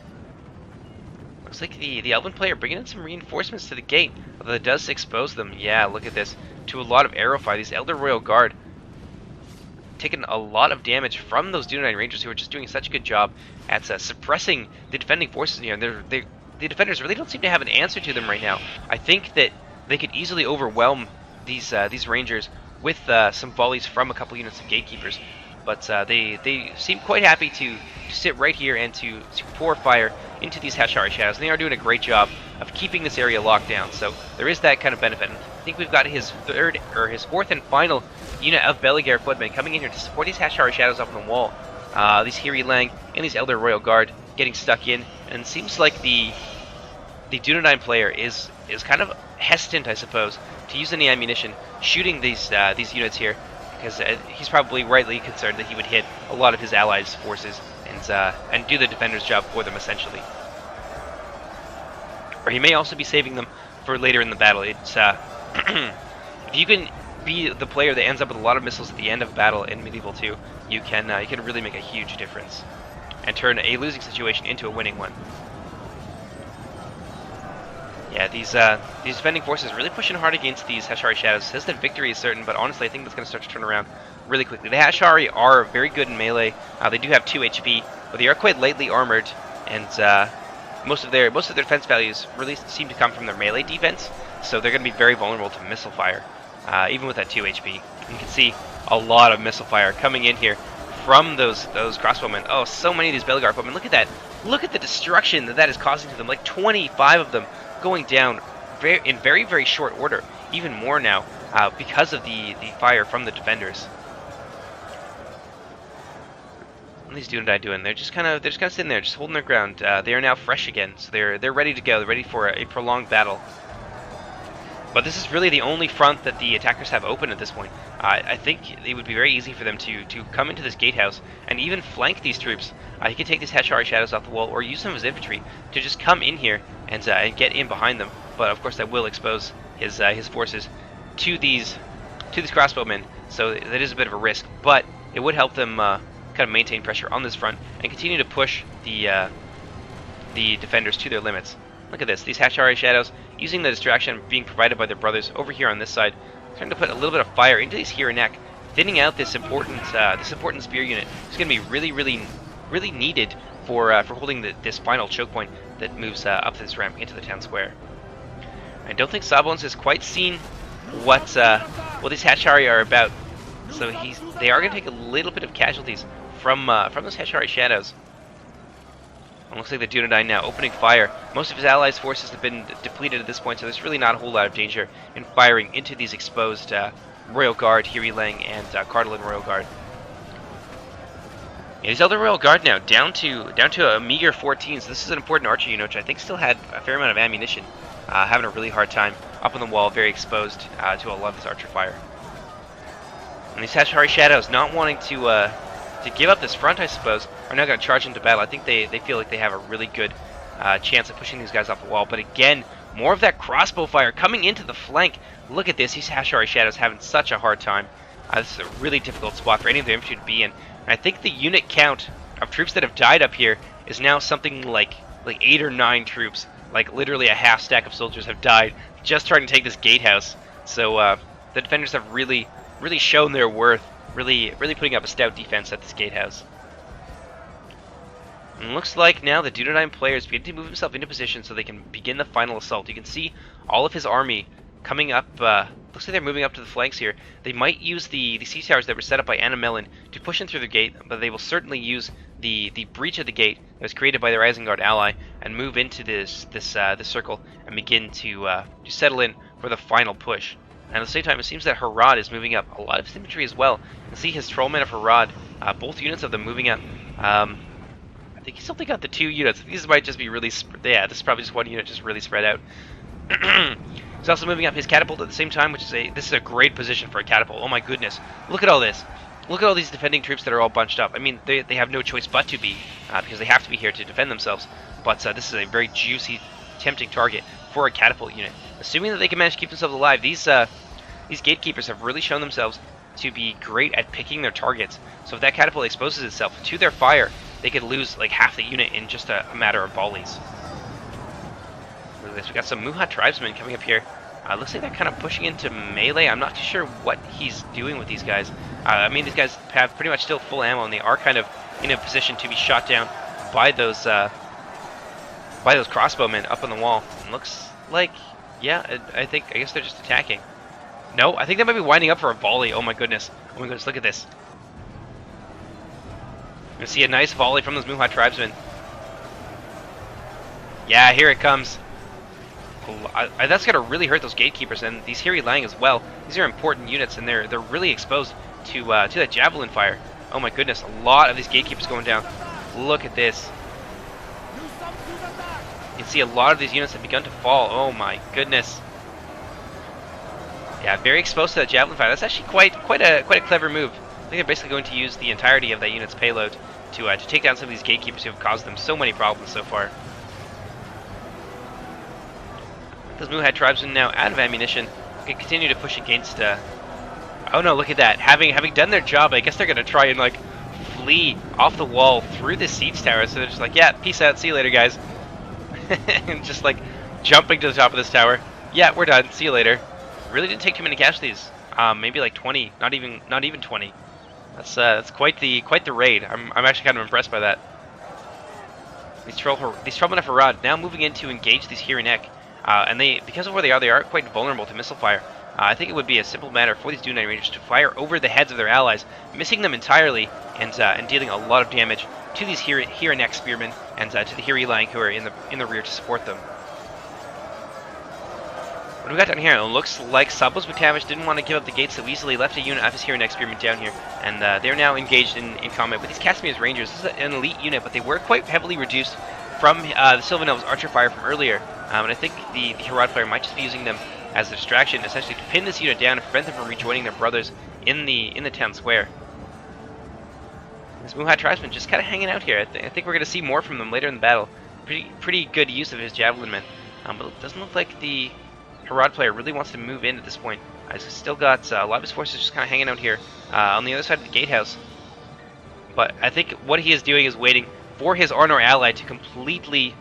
Looks like the Elven player bringing in some reinforcements to the gate, although it does expose them. Yeah, look at this. To a lot of arrow fire. These Elder Royal Guard taking a lot of damage from those Dunedain Rangers, who are just doing such a good job at suppressing the defending forces. You know, the defenders really don't seem to have an answer to them right now. I think that they could easily overwhelm these Rangers with some volleys from a couple units of gatekeepers, but they seem quite happy to sit right here and to pour fire into these Hashari Shadows. And they are doing a great job of keeping this area locked down, so there is that kind of benefit. And I think we've got his fourth and final unit of Beligar footmen coming in here to support these Hashari Shadows up on the wall. These Hiri Lang and these Elder Royal Guard getting stuck in, and it seems like the Dunedain player is kind of hesitant, I suppose, to use any ammunition shooting these units here, because he's probably rightly concerned that he would hit a lot of his allies' forces and do the defender's job for them, essentially. Or he may also be saving them for later in the battle. It's if you can be the player that ends up with a lot of missiles at the end of battle in Medieval 2, you can really make a huge difference and turn a losing situation into a winning one. Yeah, these defending forces really pushing hard against these Hashari Shadows. It says that victory is certain, but honestly I think that's going to start to turn around really quickly. The Hashari are very good in melee. They do have 2 HP, but they are quite lightly armored, and most of their defense values really seem to come from their melee defense, so they're going to be very vulnerable to missile fire, even with that 2 HP. You can see a lot of missile fire coming in here from those crossbowmen. Oh, so many of these Beligar footmen. Look at that. Look at the destruction that is causing to them. Like 25 of them going down in very, very short order. Even more now because of the fire from the defenders. What are these Dunedain doing? They're just kind of sitting there, just holding their ground. They are now fresh again, so they're ready to go. They're ready for a prolonged battle. But this is really the only front that the attackers have open at this point. I think it would be very easy for them to come into this gatehouse and even flank these troops. He could take these Hashari shadows off the wall or use them as infantry to just come in here and get in behind them. But of course that will expose his forces to these crossbowmen, so that is a bit of a risk. But it would help them kind of maintain pressure on this front and continue to push the defenders to their limits. Look at this, these Hashari shadows using the distraction being provided by their brothers over here on this side, trying to put a little bit of fire into these here and neck, thinning out this important spear unit. It's going to be really needed for holding this final choke point that moves up this ramp into the town square. I don't think Sawbones has quite seen what these Hashari are about, so they are going to take a little bit of casualties from those Hashari shadows. It looks like the Dunedain now opening fire. Most of his allies' forces have been depleted at this point, so there's really not a whole lot of danger in firing into these exposed Royal Guard, Hiri Lang, and Cardolan Royal Guard. Yeah, these other Royal Guard now down to a meager 14, so this is an important archer unit, which I think still had a fair amount of ammunition, having a really hard time up on the wall, very exposed to a lot of this archer fire. And these Hashari shadows not wanting to give up this front, I suppose, are now going to charge into battle. I think they feel like they have a really good chance of pushing these guys off the wall. But again, more of that crossbow fire coming into the flank. Look at this. These Hashari shadows having such a hard time. This is a really difficult spot for any of their infantry to be in. And I think the unit count of troops that have died up here is now something like 8 or 9 troops. Like literally a half stack of soldiers have died just trying to take this gatehouse. So the defenders have really shown their worth. Really putting up a stout defense at this gatehouse. And it looks like now the Dunedain players begin to move himself into position so they can begin the final assault. You can see all of his army coming up. Looks like they're moving up to the flanks here. They might use the siege towers that were set up by Anna Melon to push in through the gate, but they will certainly use the breach of the gate that was created by their Isengard ally and move into this circle and begin to settle in for the final push. And at the same time, it seems that Harad is moving up a lot of his infantry as well. You can see his trollmen of Harad, both units of them moving up. I think he's only got the 2 units. These might just be really... Yeah, this is probably just 1 unit just really spread out. He's also moving up his catapult at the same time, which is this is a great position for a catapult. Oh my goodness. Look at all this. Look at all these defending troops that are all bunched up. I mean, they have no choice but to be, because they have to be here to defend themselves. But this is a very juicy, tempting target for a catapult unit. Assuming that they can manage to keep themselves alive, these gatekeepers have really shown themselves to be great at picking their targets. So if that catapult exposes itself to their fire, they could lose like half the unit in just a matter of volleys. Look at this. We got some Muhat tribesmen coming up here. Looks like they're kind of pushing into melee. I'm not too sure what he's doing with these guys. I mean, these guys have pretty much still full ammo, and they are kind of in a position to be shot down by those crossbowmen up on the wall. And looks like, yeah, I guess they're just attacking. No, I think they might be winding up for a volley. Oh my goodness. Oh my goodness, look at this. You're gonna see a nice volley from those Muhat tribesmen. Yeah, here it comes. That's gonna really hurt those gatekeepers and these Hiri Lang as well. These are important units, and they're really exposed to that javelin fire. Oh my goodness, a lot of these gatekeepers going down. Look at this. You can see a lot of these units have begun to fall. Oh my goodness. Yeah, very exposed to that javelin fire. That's actually quite a clever move. I think they're basically going to use the entirety of that unit's payload to take down some of these gatekeepers who have caused them so many problems so far. Those Muhat tribesmen now out of ammunition can continue to push against. Oh no! Look at that. Having done their job, I guess they're gonna try and like flee off the wall through the siege tower. So they're just like, yeah, peace out, see you later, guys. And just like jumping to the top of this tower. Yeah, we're done. See you later. Really didn't take too many casualties. Maybe like 20. Not even 20. That's quite the raid. I'm actually kind of impressed by that. These trollmen of Harad now moving in to engage these Hirinek. And because of where they are quite vulnerable to missile fire. I think it would be a simple matter for these Dunedain Rangers to fire over the heads of their allies, missing them entirely, and dealing a lot of damage to these Hirinek spearmen and to the Hiri Lang who are in the rear to support them. What do we got down here? It looks like Sawbones McTavish didn't want to give up the gate so easily, left a unit of his Hirinek spearmen down here, and they're now engaged in combat with these Casimir's Rangers. This is an elite unit, but they were quite heavily reduced from the Silvan Elves archer fire from earlier. And I think the Harad player might just be using them as a distraction, essentially to pin this unit down and prevent them from rejoining their brothers in the town square. This Muhad tribesman just kind of hanging out here. I think we're going to see more from them later in the battle. Pretty good use of his javelin men. But it doesn't look like the Harad player really wants to move in at this point. He's still got a lot of his forces just kind of hanging out here on the other side of the gatehouse. But I think what he is doing is waiting for his Arnor ally to completely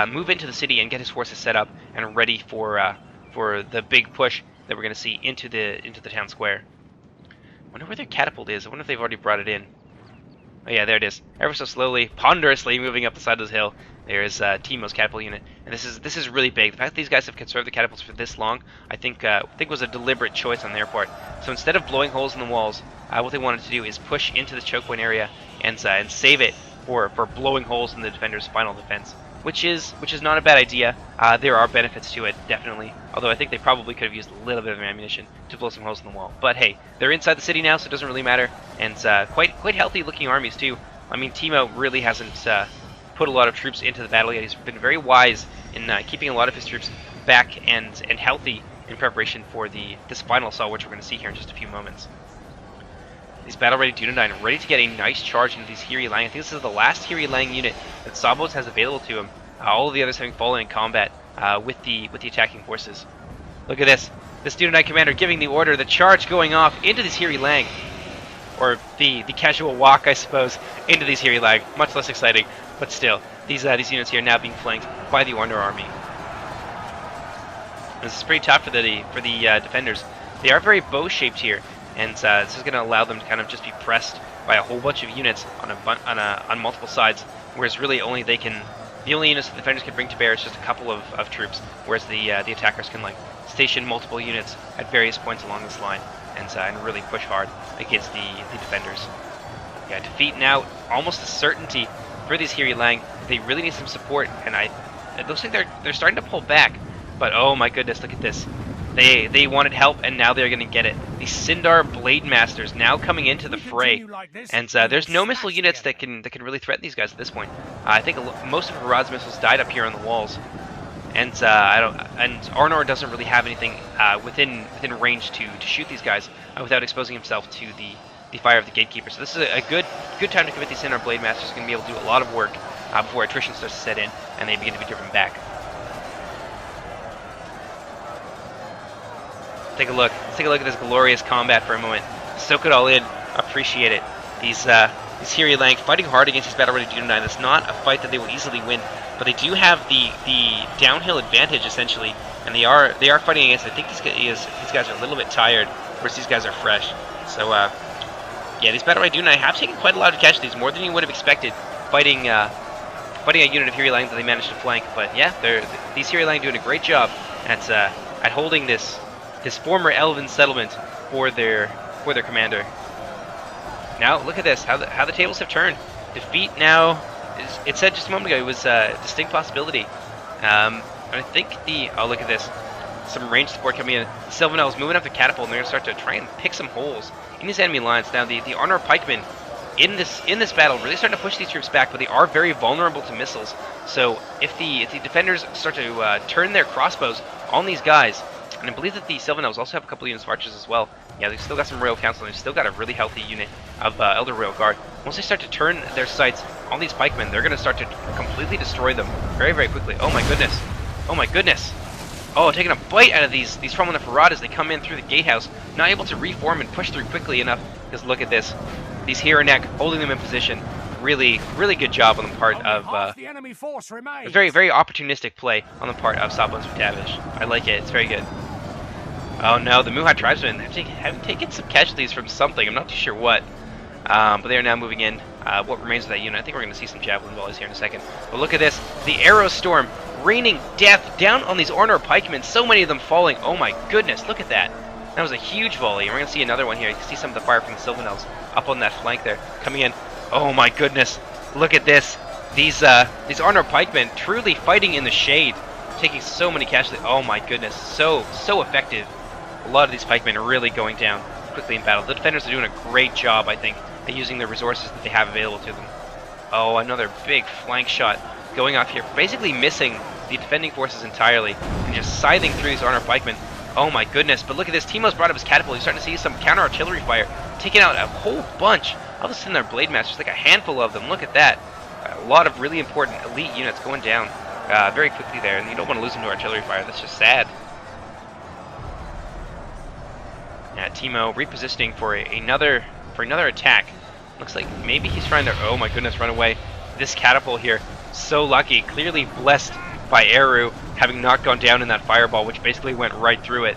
move into the city and get his forces set up and ready for the big push that we're going to see into the town square. I wonder where their catapult is. I wonder if they've already brought it in. Oh yeah, there it is. Ever so slowly, ponderously moving up the side of this hill. There's Timo's catapult unit, and this is really big. The fact that these guys have conserved the catapults for this long, I think was a deliberate choice on their part. So instead of blowing holes in the walls, what they wanted to do is push into the choke point area and save it for blowing holes in the defender's final defense, which is not a bad idea. There are benefits to it, definitely. Although I think they probably could have used a little bit of ammunition to blow some holes in the wall. But hey, they're inside the city now, so it doesn't really matter. And quite healthy looking armies too. I mean, Timo really hasn't put a lot of troops into the battle yet. He's been very wise in keeping a lot of his troops back and healthy in preparation for this final assault, which we're going to see here in just a few moments. These battle-ready Dunedain ready to get a nice charge into these Hiri Lang. I think this is the last Hiri Lang unit that Sawbones has available to him. All of the others having fallen in combat with the attacking forces. Look at this. This Dunedain commander giving the order, the charge going off into these Hiri Lang. Or the casual walk, I suppose, into these Hiri Lang. Much less exciting, but still. These units here now being flanked by the Arnor army. This is pretty tough for the defenders. They are very bow-shaped here. And this is going to allow them to kind of just be pressed by a whole bunch of units on multiple sides, whereas really the only units the defenders can bring to bear is just a couple of troops, whereas the attackers can like station multiple units at various points along this line and really push hard against the defenders. Yeah, defeat now almost a certainty for these Hiri Lang. They really need some support, and it looks like they're starting to pull back. But oh my goodness, look at this. They wanted help, and now they're going to get it. The Sindar Blade Masters now coming into the fray, and there's no missile units that can really threaten these guys at this point. I think most of Harad's missiles died up here on the walls, and Arnor doesn't really have anything within range to shoot these guys without exposing himself to the fire of the gatekeeper. So this is a good time to commit these Sindar Blade Masters. Going to be able to do a lot of work before attrition starts to set in, and they begin to be driven back. Take a look. Let's take a look at this glorious combat for a moment. Soak it all in. Appreciate it. These Hiri Lang fighting hard against these battle-ready Dunedain. It's not a fight that they will easily win, but they do have the downhill advantage essentially, and they are fighting against. I think these guys are a little bit tired, whereas these guys are fresh. So yeah, these battle-ready Dunedain have taken quite a lot of casualties, more than you would have expected, fighting a unit of Hiri Lang that they managed to flank. But yeah, these Hiri Lang doing a great job at holding this former elven settlement for their commander. Now look at this, how the tables have turned. Defeat now, it said just a moment ago, it was a distinct possibility. I think oh look at this, some range support coming in. Silvan is moving up the catapult, and they're going to start to try and pick some holes in these enemy lines. Now the Arnor pikemen in this battle really starting to push these troops back, but they are very vulnerable to missiles. So if the defenders start to turn their crossbows on these guys, and I believe that the Silvan also have a couple of units of archers as well. Yeah, they've still got some Royal Council, and they've still got a really healthy unit of Elder Royal Guard. Once they start to turn their sights on these pikemen, they're going to start to completely destroy them very, very quickly. Oh my goodness. Oh my goodness. Oh, taking a bite out of these from the Harad as they come in through the gatehouse, not able to reform and push through quickly enough. Because look at this. These Hiranek holding them in position. Really, really good job on the part of a very, very opportunistic play on the part of Sawbones McTavish. I like it. It's very good. Oh no, the Muhad tribesmen have taken some casualties from something. I'm not too sure what. But they are now moving in. What remains of that unit? I think we're going to see some javelin volleys here in a second. But look at this. The arrow storm raining death down on these Arnor pikemen. So many of them falling. Oh my goodness, look at that. That was a huge volley. And we're going to see another one here. You can see some of the fire from the Silvan Elves up on that flank there. Coming in. Oh my goodness. Look at this. These Arnor pikemen truly fighting in the shade. Taking so many casualties. Oh my goodness. So effective. A lot of these pikemen are really going down quickly in battle. The defenders are doing a great job, I think, at using the resources that they have available to them. Oh, another big flank shot going off here, basically missing the defending forces entirely and just scything through these Arnor pikemen. Oh my goodness, but look at this. Timo's brought up his catapult. He's starting to see some counter-artillery fire, taking out a whole bunch of the Sindarin Blade Masters, like a handful of them. Look at that. A lot of really important elite units going down very quickly there, and you don't want to lose them to artillery fire. That's just sad. Yeah, Timo repositioning for another attack. Looks like maybe he's trying to, oh my goodness, run away. This catapult here, so lucky, clearly blessed by Eru, having not gone down in that fireball, which basically went right through it.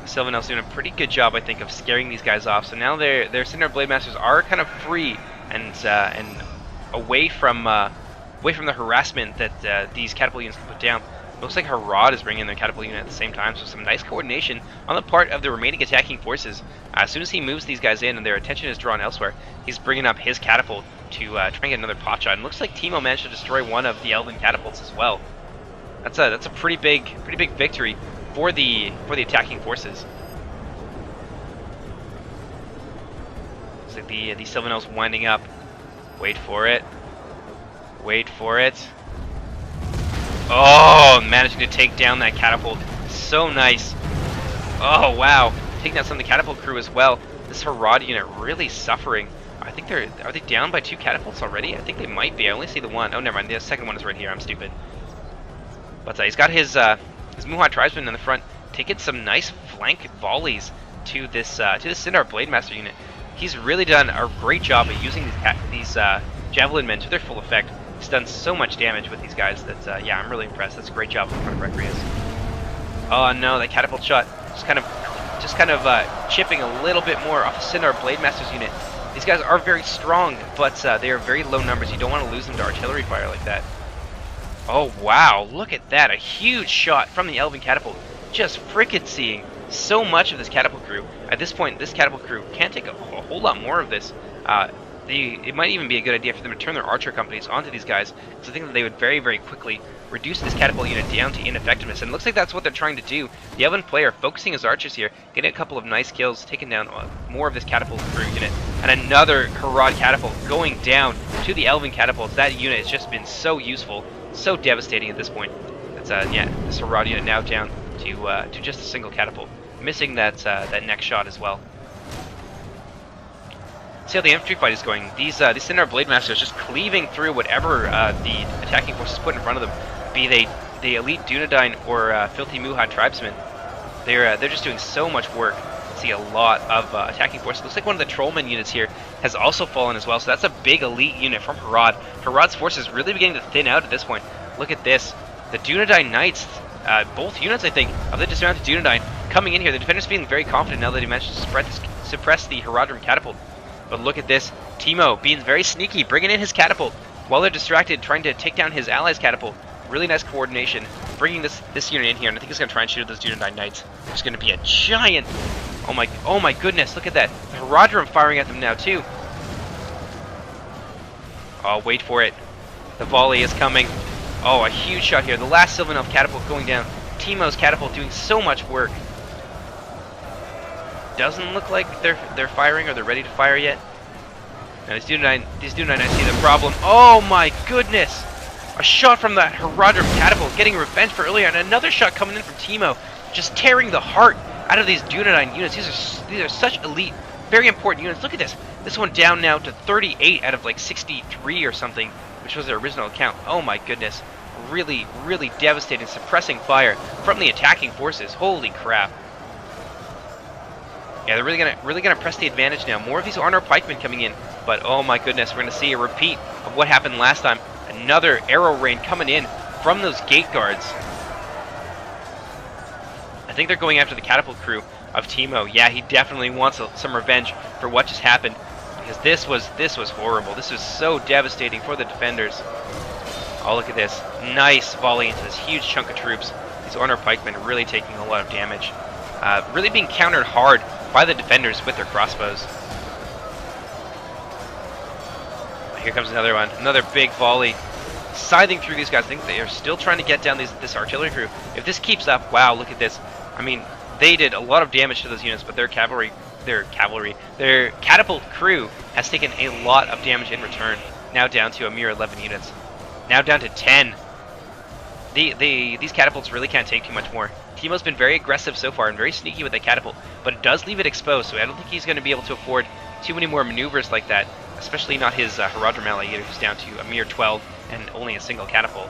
Silvan's doing a pretty good job, I think, of scaring these guys off. So now their Sindarin Blade Masters are kind of free and away from the harassment that these catapult units can put down. Looks like Harad is bringing their catapult unit at the same time, so some nice coordination on the part of the remaining attacking forces. As soon as he moves these guys in and their attention is drawn elsewhere, he's bringing up his catapult to try and get another pot shot. And looks like Timo managed to destroy one of the Elven catapults as well. That's a pretty big victory for the attacking forces. Looks like the Silvan's winding up. Wait for it. Wait for it. Oh, managing to take down that catapult. So nice. Oh, wow. Taking out some of the catapult crew as well. This Harad unit really suffering. I think are they down by 2 catapults already? I think they might be. I only see the one. Oh, never mind. The second one is right here. I'm stupid. But he's got his Muhad tribesmen in the front, taking some nice flank volleys to this Sindarin Blade Master unit. He's really done a great job of using these javelin men to their full effect. He's done so much damage with these guys that yeah, I'm really impressed. That's a great job from Recrius. Oh no, that catapult shot just kind of chipping a little bit more off the Sindarin Blade Master's unit. These guys are very strong, but they are very low numbers. You don't want to lose them to artillery fire like that. Oh wow, look at that. A huge shot from the Elven catapult. Just frickin' seeing so much of this catapult crew. At this point, this catapult crew can't take a whole lot more of this. It might even be a good idea for them to turn their archer companies onto these guys, because I think that they would very, very quickly reduce this catapult unit down to ineffectiveness. And it looks like that's what they're trying to do. The Elven player focusing his archers here, getting a couple of nice kills, taking down more of this catapult crew unit. And another Harad catapult going down to the Elven catapults. That unit has just been so useful, so devastating at this point. That's yeah, this Harad unit now down to just a single catapult, missing that next shot as well. See how the infantry fight is going. These Sindarin Blade Masters just cleaving through whatever the attacking forces put in front of them, be they the elite Dunedain or filthy Muhad tribesmen. They're just doing so much work. See a lot of attacking forces. Looks like one of the Trollman units here has also fallen as well. So that's a big elite unit from Harad. Harad's forces really beginning to thin out at this point. Look at this. The Dunedain Knights, both units I think of the dismounted Dunedain coming in here. The defenders feeling very confident now that he managed to suppress the Haradrim catapult. But look at this. Timo being very sneaky, bringing in his catapult while they're distracted, trying to take down his allies' catapult. Really nice coordination, bringing this unit in here, and I think he's going to try and shoot at those Dunedain Knights. There's going to be a giant... Oh my goodness, look at that. The Haradrim firing at them now, too. Oh, wait for it. The volley is coming. Oh, a huge shot here. The last Silvan Elf catapult going down. Timo's catapult doing so much work. Doesn't look like they're firing or they're ready to fire yet. Now these Dunedain Knights see the problem. Oh my goodness! A shot from that Haradrim catapult, getting revenge for earlier, and another shot coming in from Timo, just tearing the heart out of these Dunedain units. These are such elite, very important units. Look at this. This one down now to 38 out of like 63 or something, which was their original count. Oh my goodness. Really, really devastating, suppressing fire from the attacking forces. Holy crap. Yeah, they're really gonna press the advantage now. More of these Arnor pikemen coming in, but oh my goodness, we're gonna see a repeat of what happened last time. Another arrow rain coming in from those gate guards. I think they're going after the catapult crew of Timo. Yeah, he definitely wants some revenge for what just happened, because this was horrible. This was so devastating for the defenders. Oh, look at this. Nice volley into this huge chunk of troops. These Arnor pikemen are really taking a lot of damage. Really being countered hard by the defenders with their crossbows. Here comes another one. Another big volley. Scything through these guys. I think they are still trying to get down this artillery crew. If this keeps up, wow, look at this. I mean, they did a lot of damage to those units, but their catapult crew has taken a lot of damage in return. Now down to a mere 11 units. Now down to 10. these catapults really can't take too much more. Timo's been very aggressive so far and very sneaky with that catapult, but it does leave it exposed, so I don't think he's going to be able to afford too many more maneuvers like that, especially not his Harad either, who's down to a mere 12 and only a single catapult.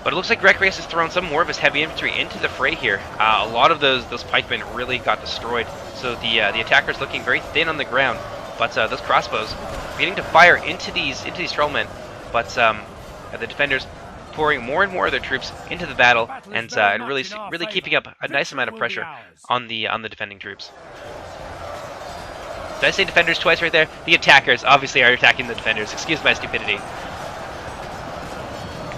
But it looks like Recrius has thrown some more of his heavy infantry into the fray here. A lot of those pikemen really got destroyed, so the attackers looking very thin on the ground. But those crossbows beginning to fire into these trollmen, but the defenders pouring more and more of their troops into the battle and really keeping up a nice amount of pressure on the defending troops. Did I say defenders twice right there? The attackers obviously are attacking the defenders. Excuse my stupidity.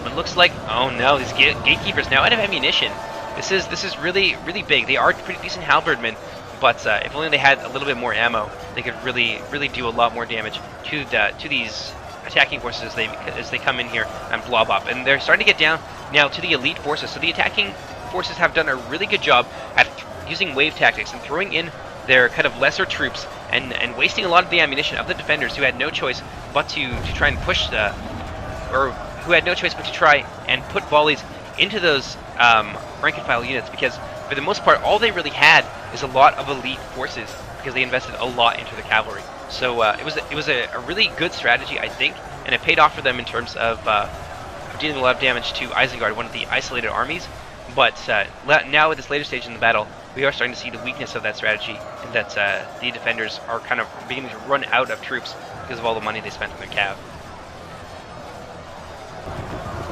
It looks like, oh no, these gatekeepers now out of ammunition. This is really big. They are pretty decent halberdmen, but if only they had a little bit more ammo, they could really do a lot more damage to these attacking forces as they come in here and blob up. And they're starting to get down now to the elite forces. So the attacking forces have done a really good job at using wave tactics and throwing in their kind of lesser troops and wasting a lot of the ammunition of the defenders, who had no choice but to try and push who had no choice but to try and put volleys into those rank and file units, because for the most part all they really had is a lot of elite forces, because they invested a lot into the cavalry. So it was a really good strategy, I think, and it paid off for them in terms of dealing a lot of damage to Isengard, one of the isolated armies. But now at this later stage in the battle, we are starting to see the weakness of that strategy, and that the defenders are kind of beginning to run out of troops because of all the money they spent on their cav.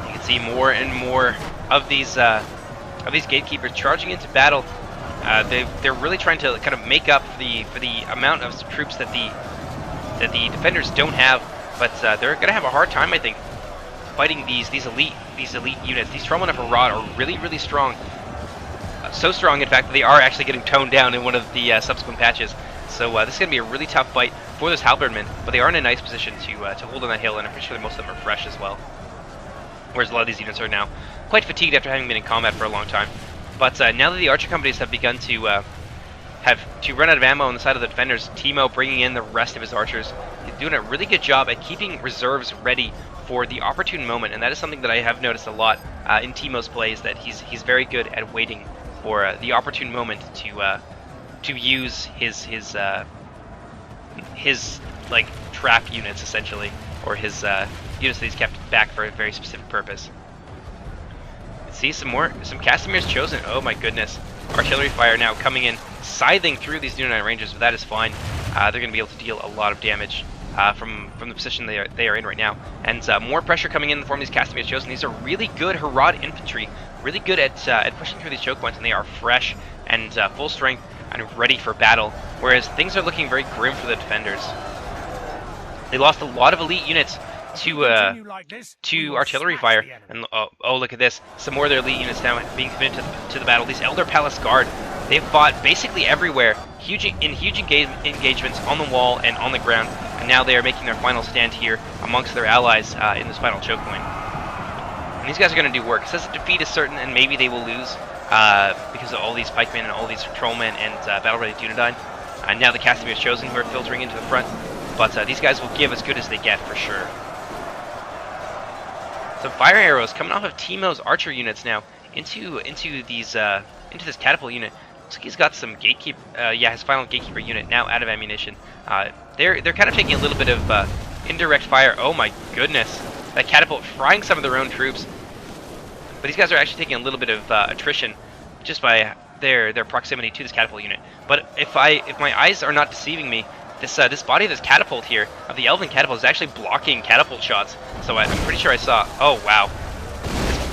You can see more and more of these gatekeepers charging into battle. They're really trying to kind of make up for the amount of troops that the defenders don't have, but they're going to have a hard time, I think, fighting these elite units. These Trollmen of Harad are really strong. So strong, in fact, that they are actually getting toned down in one of the subsequent patches. So this is going to be a really tough fight for those halberdmen, but they are in a nice position to hold on that hill, and I'm pretty sure that most of them are fresh as well. Whereas a lot of these units are now quite fatigued after having been in combat for a long time. But now that the archer companies have begun to run out of ammo on the side of the defenders, Timo bringing in the rest of his archers, he's doing a really good job at keeping reserves ready for the opportune moment, and that is something that I have noticed a lot in Timo's plays, that he's very good at waiting for the opportune moment to use his like trap units, essentially, or his units that he's kept back for a very specific purpose. See some Castlemir's chosen. Oh my goodness. Artillery fire now coming in, scything through these Dunedain Rangers, but that is fine. They're going to be able to deal a lot of damage from the position they are in right now. And more pressure coming in the form of these Castlemir's chosen. These are really good Harad infantry, really good at pushing through these choke points, and they are fresh and full strength and ready for battle, whereas things are looking very grim for the defenders. They lost a lot of elite units to artillery fire, and oh look at this, some more of their elite units now being committed to the battle. These Elder Palace Guard, they've fought basically everywhere, huge engagements on the wall and on the ground, and now they are making their final stand here amongst their allies in this final choke point. And these guys are going to do work. It says the defeat is certain, and maybe they will lose because of all these pikemen and all these trollmen and battle-ready Dunedain. And now the Castlemir's chosen, who are filtering into the front, but these guys will give as good as they get for sure. Some fire arrows coming off of Timo's archer units now into this catapult unit. Looks like he's got some gatekeeper. His final gatekeeper unit now out of ammunition. They're kind of taking a little bit of indirect fire. Oh my goodness, that catapult frying some of their own troops. But these guys are actually taking a little bit of attrition just by their proximity to this catapult unit. But if my eyes are not deceiving me, this body of this catapult here, of the elven catapult, is actually blocking catapult shots. So I'm pretty sure I saw, oh wow,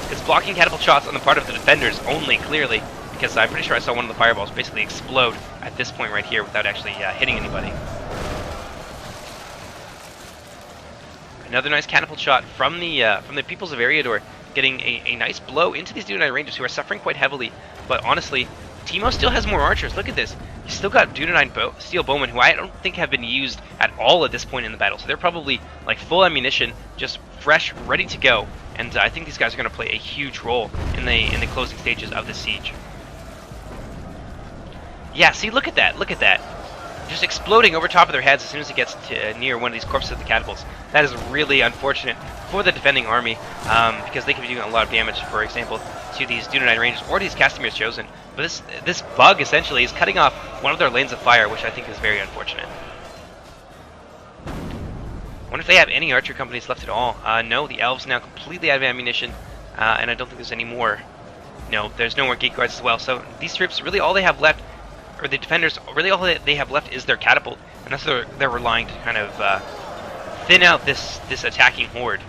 it's blocking catapult shots on the part of the defenders only, clearly, because I'm pretty sure I saw one of the fireballs basically explode at this point right here without actually hitting anybody. Another nice catapult shot from the peoples of Eriador, getting a nice blow into these Dunedain Rangers, who are suffering quite heavily. But honestly, Timo still has more archers. Look at this. He's still got Dunedain steel bowmen, who I don't think have been used at all at this point in the battle. So they're probably like full ammunition, just fresh, ready to go. And I think these guys are going to play a huge role in the closing stages of the siege. Yeah, see, look at that. Look at that. Just exploding over top of their heads as soon as it gets near one of these corpses of the catapults. That is really unfortunate for the defending army, because they can be doing a lot of damage, for example, to these Dunedain Rangers or these Castamir's Chosen. But this bug essentially is cutting off one of their lanes of fire, which I think is very unfortunate. I wonder if they have any archer companies left at all. No, the Elves now completely out of ammunition, and I don't think there's any more. No, there's no more gate guards as well. So these troops, really all they have left, or the defenders, really all they have left is their catapult, and that's what they're relying to kind of thin out this attacking horde.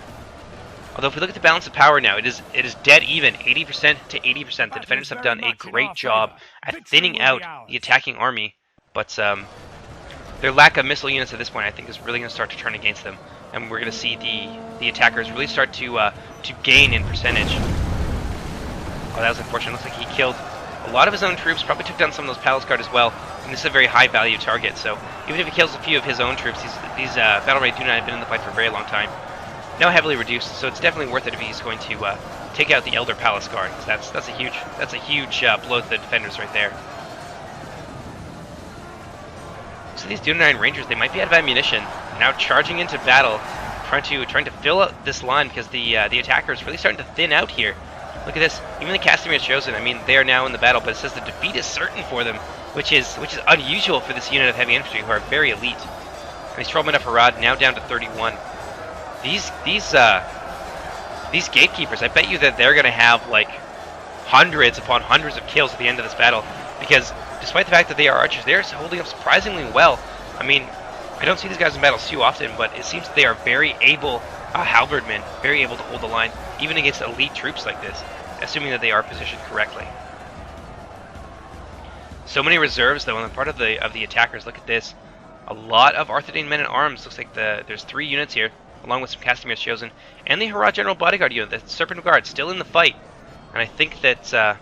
Although if we look at the balance of power now, it is dead even, 80% to 80%. The defenders have done a great job at thinning out the attacking army, but their lack of missile units at this point, I think, is really going to start to turn against them, and we're going to see the attackers really start to gain in percentage. Oh, that was unfortunate. Looks like he killed a lot of his own troops, probably took down some of those palace guard as well, and this is a very high value target, so even if he kills a few of his own troops, these battle-ready Dunedain have been in the fight for a very long time. Now heavily reduced, so it's definitely worth it if he's going to take out the Elder Palace Guard, because that's a huge blow to the defenders right there. So these Dunedain Rangers, they might be out of ammunition, now charging into battle, trying to fill out this line, because the attacker is really starting to thin out here. Look at this, even the Castamir's Chosen, I mean, they are now in the battle, but it says the defeat is certain for them, which is unusual for this unit of heavy infantry, who are very elite. And these 12 men of Harad now down to 31. These gatekeepers, I bet you that they're going to have like hundreds upon hundreds of kills at the end of this battle, because despite the fact that they are archers, they're holding up surprisingly well. I mean, I don't see these guys in battles too often, but it seems they are very able halberdmen, very able to hold the line, even against elite troops like this, assuming that they are positioned correctly. So many reserves, though, on the part of the attackers. Look at this. A lot of Arthedain men-at-arms. Looks like there's 3 units here, along with some Castamir's Chosen, and the Harad General Bodyguard unit, the Serpent Guard, still in the fight. And I think that,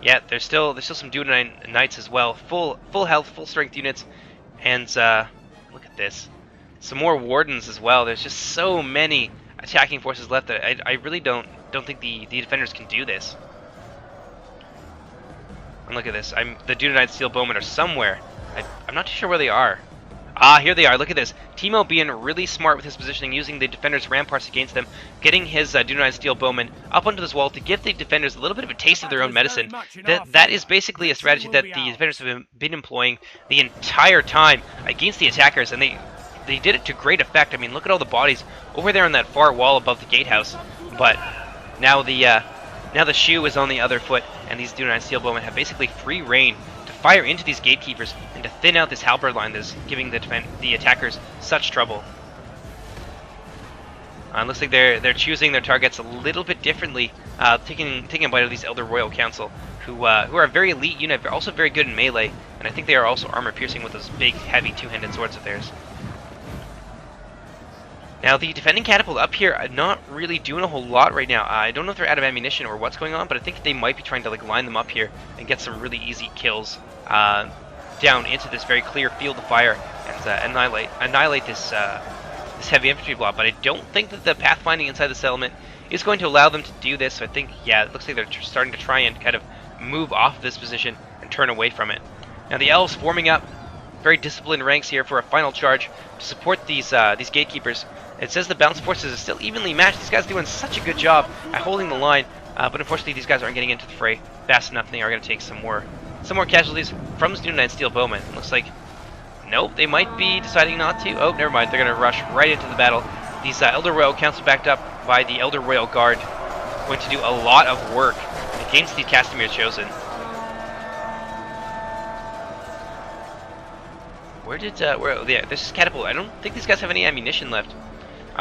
yeah, there's still some Dunedain Knights as well. Full health, full strength units. And, look at this. Some more Wardens as well. There's just so many attacking forces left that I really don't think the defenders can do this. And look at this. The Dunedain Steel Bowmen are somewhere. I'm not too sure where they are. Ah, here they are. Look at this. Timo being really smart with his positioning, using the defenders' ramparts against them, getting his Dunedain Steel Bowmen up onto this wall to give the defenders a little bit of a taste of their own medicine. That is basically a strategy that the defenders have been employing the entire time against the attackers, and they did it to great effect. I mean, look at all the bodies over there on that far wall above the gatehouse. But now the shoe is on the other foot, and these Dunedain Steel Bowmen have basically free reign to fire into these gatekeepers and to thin out this halberd line that's giving the attackers such trouble. It looks like they're choosing their targets a little bit differently, taking a bite of these Elder Royal Council, who are a very elite unit. They're also very good in melee, and I think they are also armor piercing with those big, heavy two-handed swords of theirs. Now, the defending catapult up here are not really doing a whole lot right now. I don't know if they're out of ammunition or what's going on, but I think they might be trying to line them up here and get some really easy kills down into this very clear field of fire and annihilate this heavy infantry block. But I don't think that the pathfinding inside the settlement is going to allow them to do this. So I think, yeah, it looks like they're starting to try and kind of move off this position and turn away from it. Now, the Elves forming up very disciplined ranks here for a final charge to support these gatekeepers. It says the balance forces is still evenly matched. These guys are doing such a good job at holding the line, but unfortunately these guys aren't getting into the fray fast enough, and they are going to take some more casualties from the Dunedain Steel Bowmen. It looks like, nope, they might be deciding not to. Oh, never mind, they're going to rush right into the battle. These Elder Royal Council, backed up by the Elder Royal Guard, going to do a lot of work against these Castamir's Chosen. Yeah, this is catapult. I don't think these guys have any ammunition left.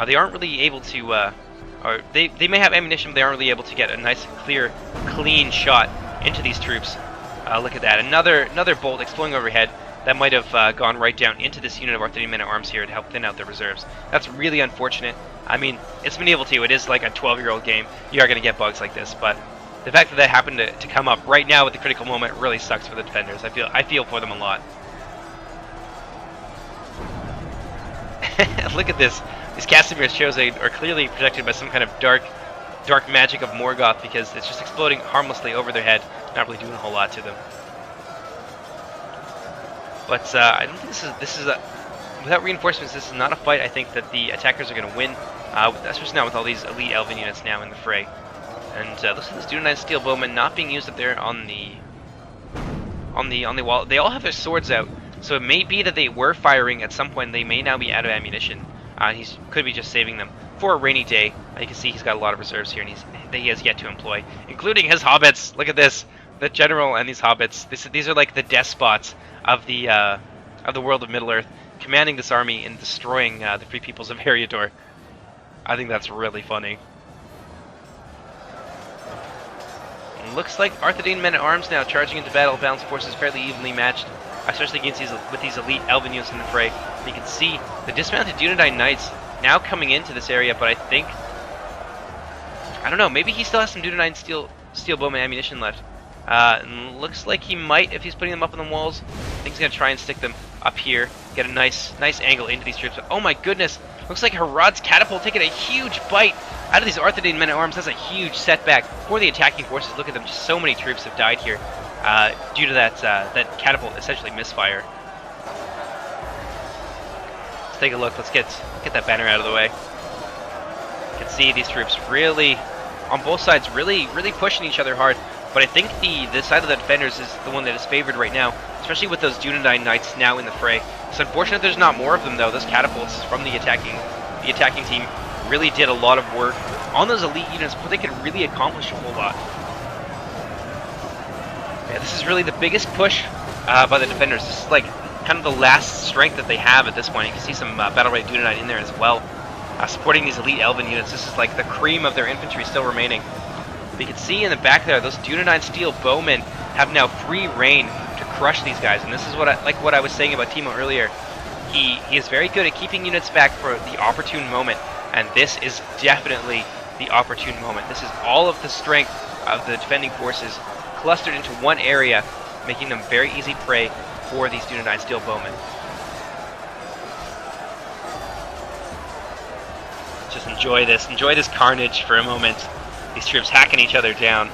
They aren't really able to, or they may have ammunition, but they aren't really able to get a nice, clear, clean shot into these troops. Look at that, another bolt exploding overhead that might have gone right down into this unit of Arthedain men-at-arms here to help thin out the reserves. That's really unfortunate. I mean, it's medieval too. It is like a 12-year-old game. You are going to get bugs like this, but the fact that happened to come up right now at the critical moment really sucks for the defenders. I feel for them a lot. Look at this. These Castamir's Chosen are clearly protected by some kind of dark magic of Morgoth, because it's just exploding harmlessly over their head, not really doing a whole lot to them. But I don't think this is without reinforcements, this is not a fight I think that the attackers are going to win, especially now with all these elite elven units now in the fray. And looks like this Dunedain steel bowman not being used up there on the wall. They all have their swords out, so it may be that they were firing at some point. They may now be out of ammunition. He could be just saving them for a rainy day. You can see he's got a lot of reserves here, and he has yet to employ, including his hobbits. Look at this, the general and these hobbits. These are like the despots of the world of Middle Earth, commanding this army and destroying the free peoples of Eriador. I think that's really funny. Looks like Arthedain men-at-arms now charging into battle. Balanced forces fairly evenly matched, especially against these elite elven units in the fray. You can see the dismounted Dunedain knights now coming into this area, but I don't know, maybe he still has some Dunedain steel bowman ammunition left. Looks like he might if he's putting them up on the walls. I think he's going to try and stick them up here, get a nice angle into these troops. Oh my goodness, looks like Harad's catapult taking a huge bite out of these Arthedain men-at-arms. That's a huge setback for the attacking forces. Look at them, just so many troops have died here due to that catapult essentially misfire. Let's take a look. Let's get that banner out of the way. You can see these troops really, on both sides, really pushing each other hard. But I think the side of the defenders is the one that is favored right now, especially with those Dunedain knights now in the fray. It's unfortunate there's not more of them though. Those catapults from the attacking team really did a lot of work on those elite units, but they could really accomplish a whole lot. Yeah, this is really the biggest push by the defenders. This is like kind of the last strength that they have at this point. You can see some battle-ready Dunedain in there as well, supporting these elite elven units. This is like the cream of their infantry still remaining. But you can see in the back there, those Dunedain steel bowmen have now free reign to crush these guys. And this is what I was saying about Timo earlier. He is very good at keeping units back for the opportune moment, and this is definitely the opportune moment. This is all of the strength of the defending forces clustered into one area, making them very easy prey for these Dunedain steel bowmen. Just enjoy this carnage for a moment. These troops hacking each other down.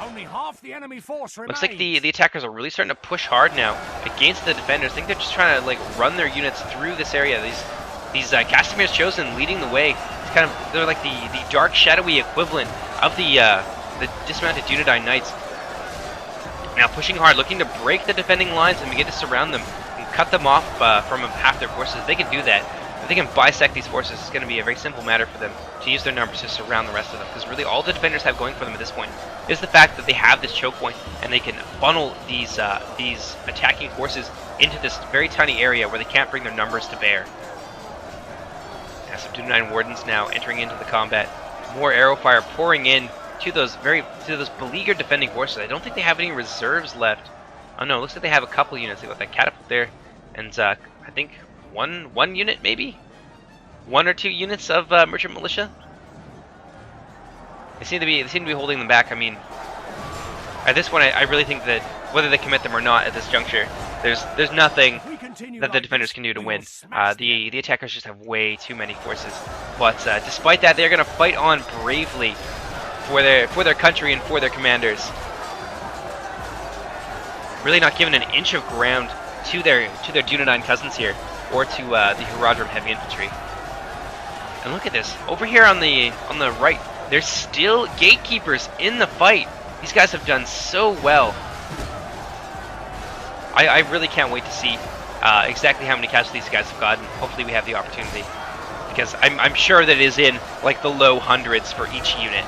Only half the enemy force remains. Looks like the attackers are really starting to push hard now against the defenders. I think they're just trying to like run their units through this area. These Castamir's Chosen leading the way. It's kind of, they're like the dark shadowy equivalent of the dismounted Dunedain knights. Now pushing hard, looking to break the defending lines and begin to surround them and cut them off from half their forces. If they can do that, if they can bisect these forces, it's going to be a very simple matter for them to use their numbers to surround the rest of them. Because really all the defenders have going for them at this point is the fact that they have this choke point and they can funnel these attacking forces into this very tiny area where they can't bring their numbers to bear. Now some Dunedain wardens now entering into the combat. More arrow fire pouring in to those beleaguered defending forces. I don't think they have any reserves left. Oh no, it looks like they have a couple units. They got that catapult there, and I think one unit maybe, 1 or 2 units of merchant militia. They seem to be holding them back. I mean, at this point, I really think that whether they commit them or not at this juncture, there's nothing that the defenders can do to win. The attackers just have way too many forces. But despite that, they're going to fight on bravely for their country and for their commanders. Really not giving an inch of ground to their Dunedain cousins here, or to the Haradrim heavy infantry. And look at this over here on the right. There's still gatekeepers in the fight. These guys have done so well. I really can't wait to see exactly how many casualties these guys have gotten. Hopefully we have the opportunity, because I'm sure that it is in like the low hundreds for each unit.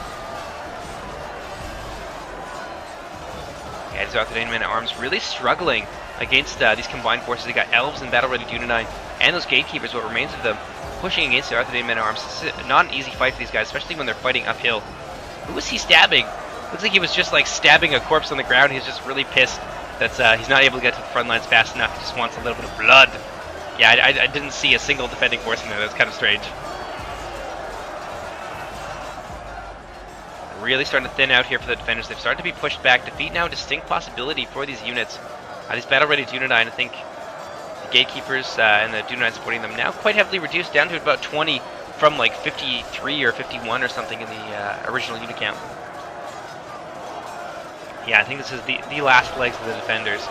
Yeah, these Arthedain men-at-arms really struggling against these combined forces. They got Elves and battle-ready Dunedain, and those gatekeepers, what remains of them, pushing against the Arthedain men-at-arms. This is not an easy fight for these guys, especially when they're fighting uphill. Who was he stabbing? Looks like he was just like stabbing a corpse on the ground. He's just really pissed that he's not able to get to the front lines fast enough. He just wants a little bit of blood. Yeah, I didn't see a single defending force in there. That's kind of strange. Really starting to thin out here for the defenders. They've started to be pushed back. Defeat now a distinct possibility for these units. These battle-ready Dunedain, I think the gatekeepers and the Dunedain supporting them now quite heavily reduced down to about 20 from like 53 or 51 or something in the original unit count. Yeah, I think this is the last legs of the defenders.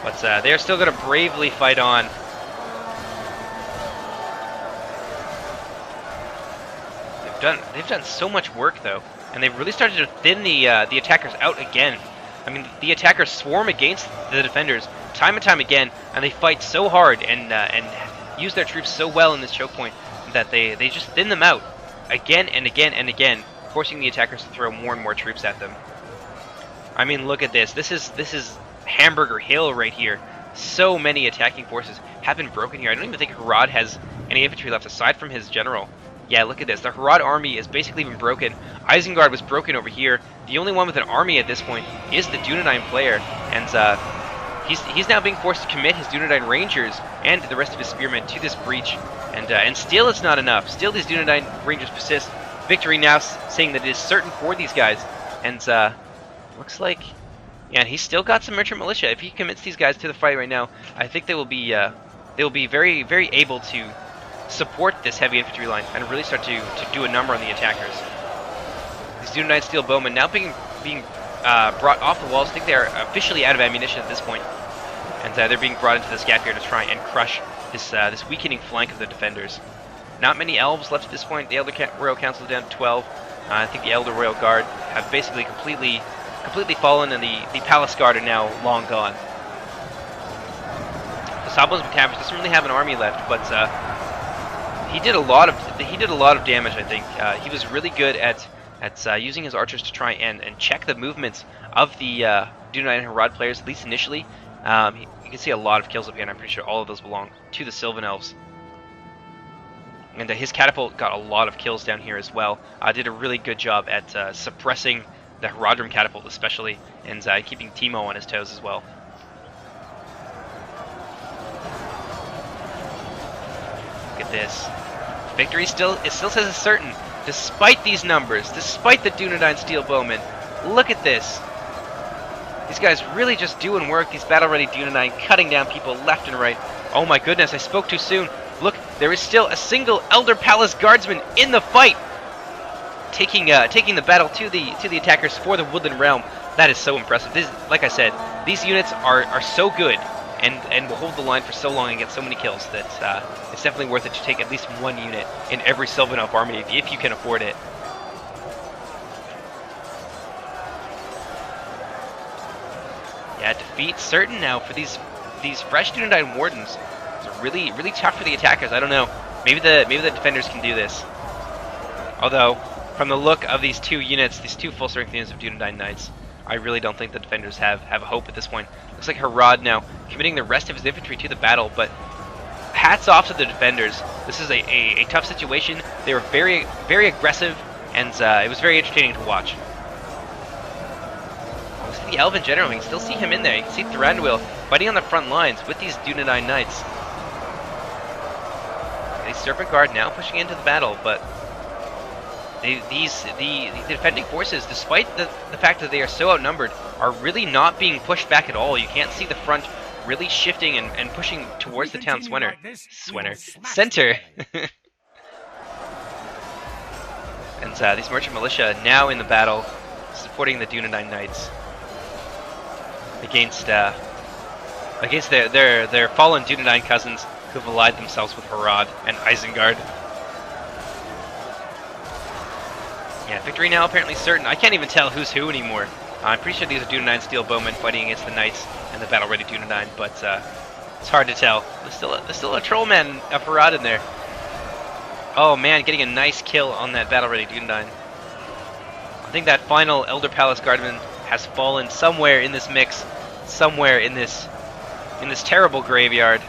But they're still going to bravely fight on. they've done so much work though, and they've really started to thin the attackers out again. I mean, the attackers swarm against the defenders time and time again, and they fight so hard and use their troops so well in this choke point that they just thin them out again and again and again, forcing the attackers to throw more and more troops at them. I mean, look at this. This is Hamburger Hill right here. So many attacking forces have been broken here. I don't even think Harad has any infantry left aside from his general. Yeah, look at this. The Harad army is basically been broken. Isengard was broken over here. The only one with an army at this point is the Dunedain player, and he's now being forced to commit his Dunedain Rangers and the rest of his spearmen to this breach. And still it's not enough. Still these Dunedain Rangers persist. Victory now saying that it is certain for these guys. And looks like, yeah, he's still got some merchant militia. If he commits these guys to the fight right now, I think they will be very, very able to support this heavy infantry line and really start to do a number on the attackers. These Dunedain steel bowmen now being brought off the walls. I think they are officially out of ammunition at this point, and they're being brought into this gap here to try and crush this weakening flank of the defenders. Not many elves left at this point. The Elder Royal Council is down to 12. I think the Elder Royal Guard have basically completely fallen, and the Palace Guard are now long gone. The Sawbones McTavish doesn't really have an army left, but he did a lot of damage. I think he was really good at using his archers to try and check the movements of the Dunedain and Harad players, at least initially. You can see a lot of kills up here, and I'm pretty sure all of those belong to the Silvan Elves. And his catapult got a lot of kills down here as well. Did a really good job at suppressing the Haradrim catapult especially, and keeping Timo on his toes as well. Look at this. Victory still says it's certain, despite these numbers, despite the Dunedain steel bowmen. Look at this. These guys really just doing work. These battle-ready Dunedain cutting down people left and right. Oh my goodness, I spoke too soon. Look, there is still a single Elder Palace Guardsman in the fight, taking the battle to the attackers for the Woodland Realm. That is so impressive. This, like I said, these units are so good and will hold the line for so long and get so many kills that it's definitely worth it to take at least one unit in every Silvan Elf army if you can afford it. Yeah, defeat certain now for these fresh Dunedain Wardens. It's really tough for the attackers. I don't know. Maybe the defenders can do this. Although, from the look of these two units, these two full-strength units of Dunedain Knights, I really don't think the defenders have a hope at this point. Looks like Harad now committing the rest of his infantry to the battle, but hats off to the defenders. This is a tough situation. They were very, very aggressive, and it was very entertaining to watch. The Elven General, you can still see him in there. You can see Thranduil fighting on the front lines with these Dunedain Knights. The Serpent Guard now pushing into the battle, but the defending forces, despite the fact that they are so outnumbered, are really not being pushed back at all. You can't see the front really shifting and pushing towards the town center. And these merchant militia now in the battle, supporting the Dunedain Knights against their fallen Dunedain cousins who have allied themselves with Harad and Isengard. Yeah, victory now apparently certain. I can't even tell who's who anymore. I'm pretty sure these are Dunedain steel bowmen fighting against the Knights and the battle-ready Dunedain, but it's hard to tell. There's still a troll man of Harad in there. Oh man, getting a nice kill on that battle-ready Dunedain. I think that final Elder Palace Guardman has fallen somewhere in this mix, somewhere in this terrible graveyard.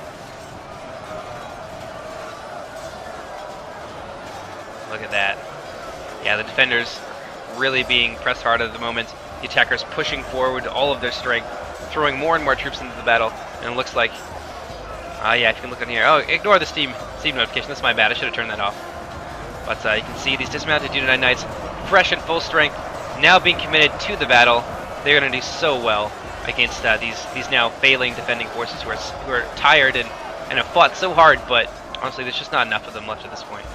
Look at that. Yeah, the defenders really being pressed hard at the moment. The attackers pushing forward all of their strength, throwing more and more troops into the battle, and it looks like, yeah, if you can look on here. Oh, ignore the Steam notification. That's my bad. I should have turned that off. But you can see these dismounted Dunedain Knights, fresh and full strength, now being committed to the battle. They're going to do so well against these now failing defending forces who are tired and have fought so hard. But honestly, there's just not enough of them left at this point.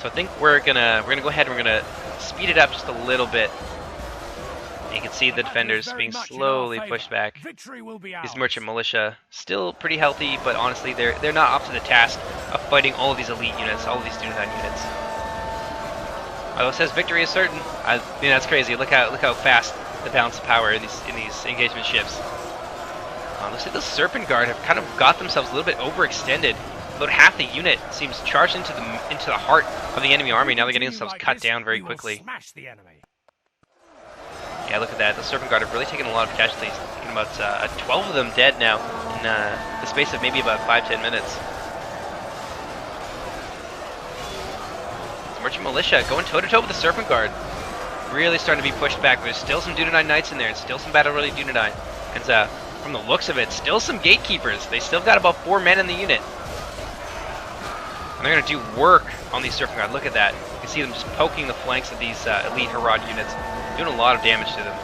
So I think we're gonna go ahead and we're gonna speed it up just a little bit. And you can see the defenders being slowly pushed back. Victory will be ours. These merchant militia still pretty healthy, but honestly they're not up to the task of fighting all of these elite units, all of these Dunedain units. Although it says victory is certain. I mean, that's crazy. Look how fast the balance of power in these engagement ships. Looks like the Serpent Guard have kind of got themselves a little bit overextended. About half the unit seems charged into the heart of the enemy army. Now they're getting themselves cut down very quickly. Smash the enemy. Yeah, look at that. The Serpent Guard have really taken a lot of casualties. Taking about 12 of them dead now in the space of maybe about 5-10 minutes. The Merchant Militia going toe-to-toe with the Serpent Guard. Really starting to be pushed back. There's still some Dunedain Knights in there, and still some battle-ready Dunedain. And from the looks of it, still some Gatekeepers. They still got about 4 men in the unit. And they're going to do work on these Serpent Guard. Look at that. You can see them just poking the flanks of these elite Harad units. Doing a lot of damage to them.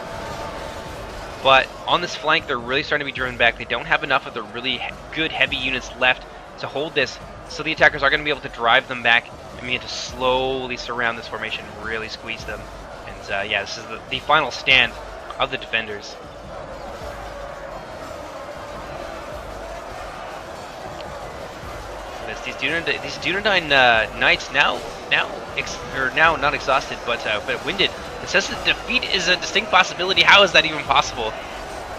But on this flank, they're really starting to be driven back. They don't have enough of the really good heavy units left to hold this. So the attackers are going to be able to drive them back and begin to slowly surround this formation and really squeeze them. And yeah, this is the final stand of the defenders. These Dunedain knights now not exhausted, but winded. It says that defeat is a distinct possibility. How is that even possible?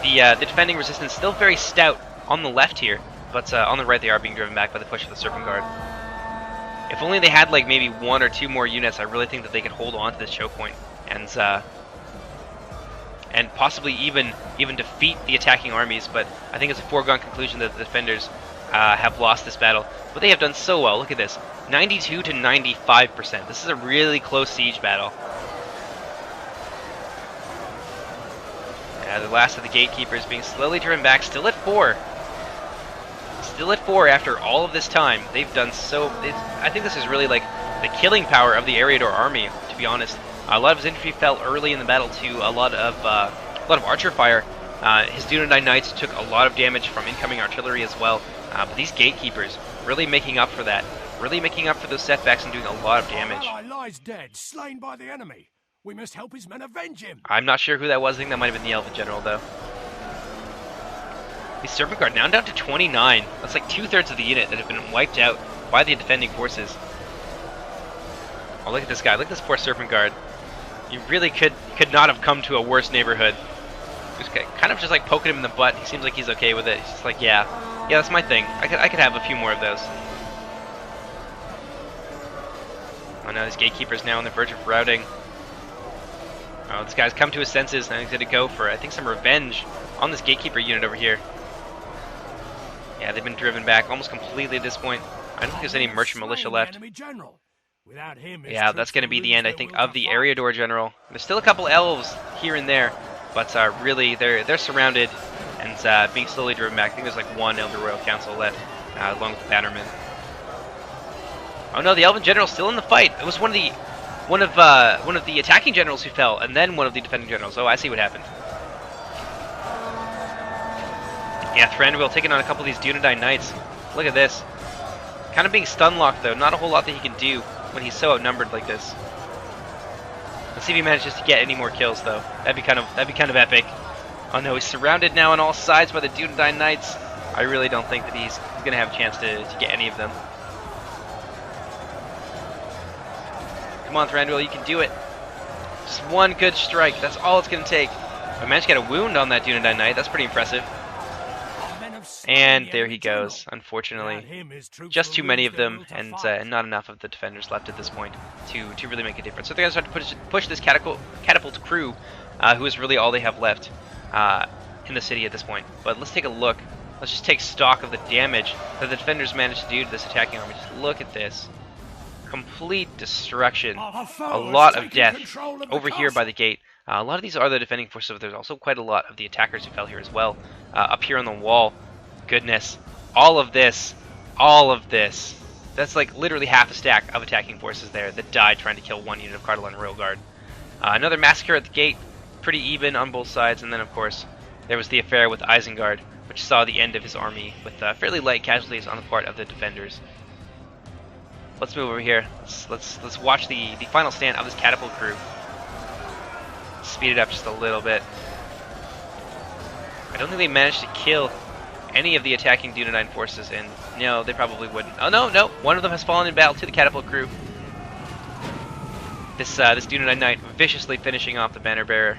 The defending resistance still very stout on the left here, but on the right they are being driven back by the push of the Serpent Guard. If only they had like maybe 1 or 2 more units, I really think that they could hold on to this choke point and possibly even defeat the attacking armies. But I think it's a foregone conclusion that the defenders have lost this battle. But they have done so well. Look at this, 92 to 95%. This is a really close siege battle. The last of the Gatekeepers being slowly driven back, still at 4. Still at 4 after all of this time. They've done so. I think this is really like the killing power of the Eriador army, to be honest. A lot of his infantry fell early in the battle to a lot of archer fire. His Dunedain Knights took a lot of damage from incoming artillery as well. But these Gatekeepers really making up for that. Really making up for those setbacks and doing a lot of damage. Ally lies dead, slain by the enemy. We must help his men avenge him. I'm not sure who that was. I think that might have been the Elven General, though. The Serpent Guard now down to 29. That's like 2/3 of the unit that have been wiped out by the defending forces. Oh, look at this guy. Look at this poor Serpent Guard. You really could not have come to a worse neighborhood. Just kind of just like poking him in the butt. He seems like he's okay with it. He's just like, yeah, that's my thing. I could have a few more of those. Oh no, these Gatekeepers now on the verge of routing. Oh, this guy's come to his senses and he's going to go for, I think, some revenge on this Gatekeeper unit over here. Yeah, they've been driven back almost completely at this point. I don't think there's any merchant militia left. Yeah, that's going to be the end, I think, of the Eriador General. There's still a couple elves here and there, but really, they're surrounded and being slowly driven back. I think there's like 1 Elder Royal Council left, along with the Bannermen. Oh no, the Elven General's still in the fight. It was one of the attacking generals who fell, and then one of the defending generals. Oh, I see what happened. Yeah, Thranduil taking on a couple of these Dunedain Knights. Look at this. Kind of being stun-locked, though. Not a whole lot that he can do when he's so outnumbered like this. Let's see if he manages to get any more kills, though. That'd be kind of epic. Oh no, he's surrounded now on all sides by the Dunedain Knights. I really don't think that he's going to have a chance to get any of them. Come on, Thranduil, you can do it. Just 1 good strike. That's all it's going to take. I managed to get a wound on that Dunedain Knight. That's pretty impressive. And there he goes, unfortunately. Just too many of them, and not enough of the defenders left at this point to really make a difference. So they're going to start to push this catapult crew, who is really all they have left in the city at this point. But let's take a look. Let's just take stock of the damage that the defenders managed to do to this attacking army. Just look at this. Complete destruction. A lot of death over here by the gate. A lot of these are the defending forces, but there's also quite a lot of the attackers who fell here as well. Up here on the wall. Goodness. All of this. That's like literally half a stack of attacking forces there that died trying to kill 1 unit of Cardolan Royal Guard. Another massacre at the gate. Pretty even on both sides. And then, of course, there was the affair with Isengard, which saw the end of his army with fairly light casualties on the part of the defenders. Let's move over here. Let's watch the final stand of this catapult crew. speed it up just a little bit. I don't think they managed to kill any of the attacking Dunedain forces, and no, they probably wouldn't. Oh no, no! One of them has fallen in battle to the catapult crew. This Dunedain knight viciously finishing off the banner bearer,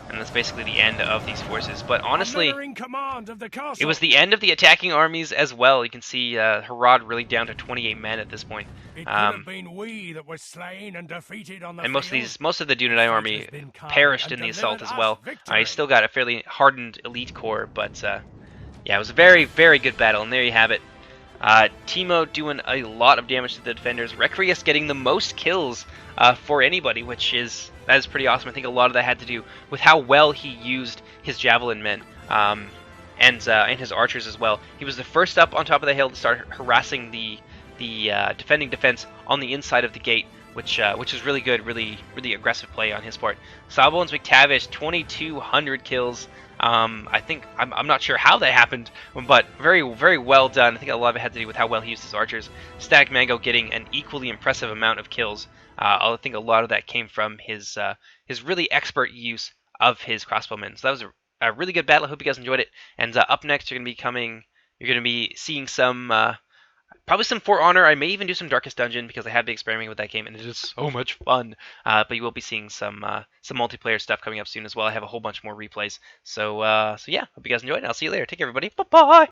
and that's basically the end of these forces. But honestly, it was the end of the attacking armies as well. You can see Harad really down to 28 men at this point. It could have been we that were slain and defeated on the and field. most of the Dunedain army perished in the assault as well. He still got a fairly hardened elite corps, but yeah, it was a very, very good battle, and there you have it. Timo doing a lot of damage to the defenders. Recrius getting the most kills for anybody, that is pretty awesome. I think a lot of that had to do with how well he used his javelin men and his archers as well. He was the first up on top of the hill to start harassing the defending defense on the inside of the gate, which is really good, really aggressive play on his part. Sawbones McTavish, 2,200 kills. I think I'm not sure how that happened, but very, very well done. I think a lot of it had to do with how well he used his archers. Stag Mango getting an equally impressive amount of kills. I think a lot of that came from his really expert use of his crossbowmen. So that was a really good battle. I hope you guys enjoyed it. And up next, you're going to be seeing some probably some For Honor. I may even do some Darkest Dungeon because I have been experimenting with that game and it is so much fun. But you will be seeing some multiplayer stuff coming up soon as well. I have a whole bunch more replays. So yeah, hope you guys enjoyed, and I'll see you later. Take care, everybody. Bye bye.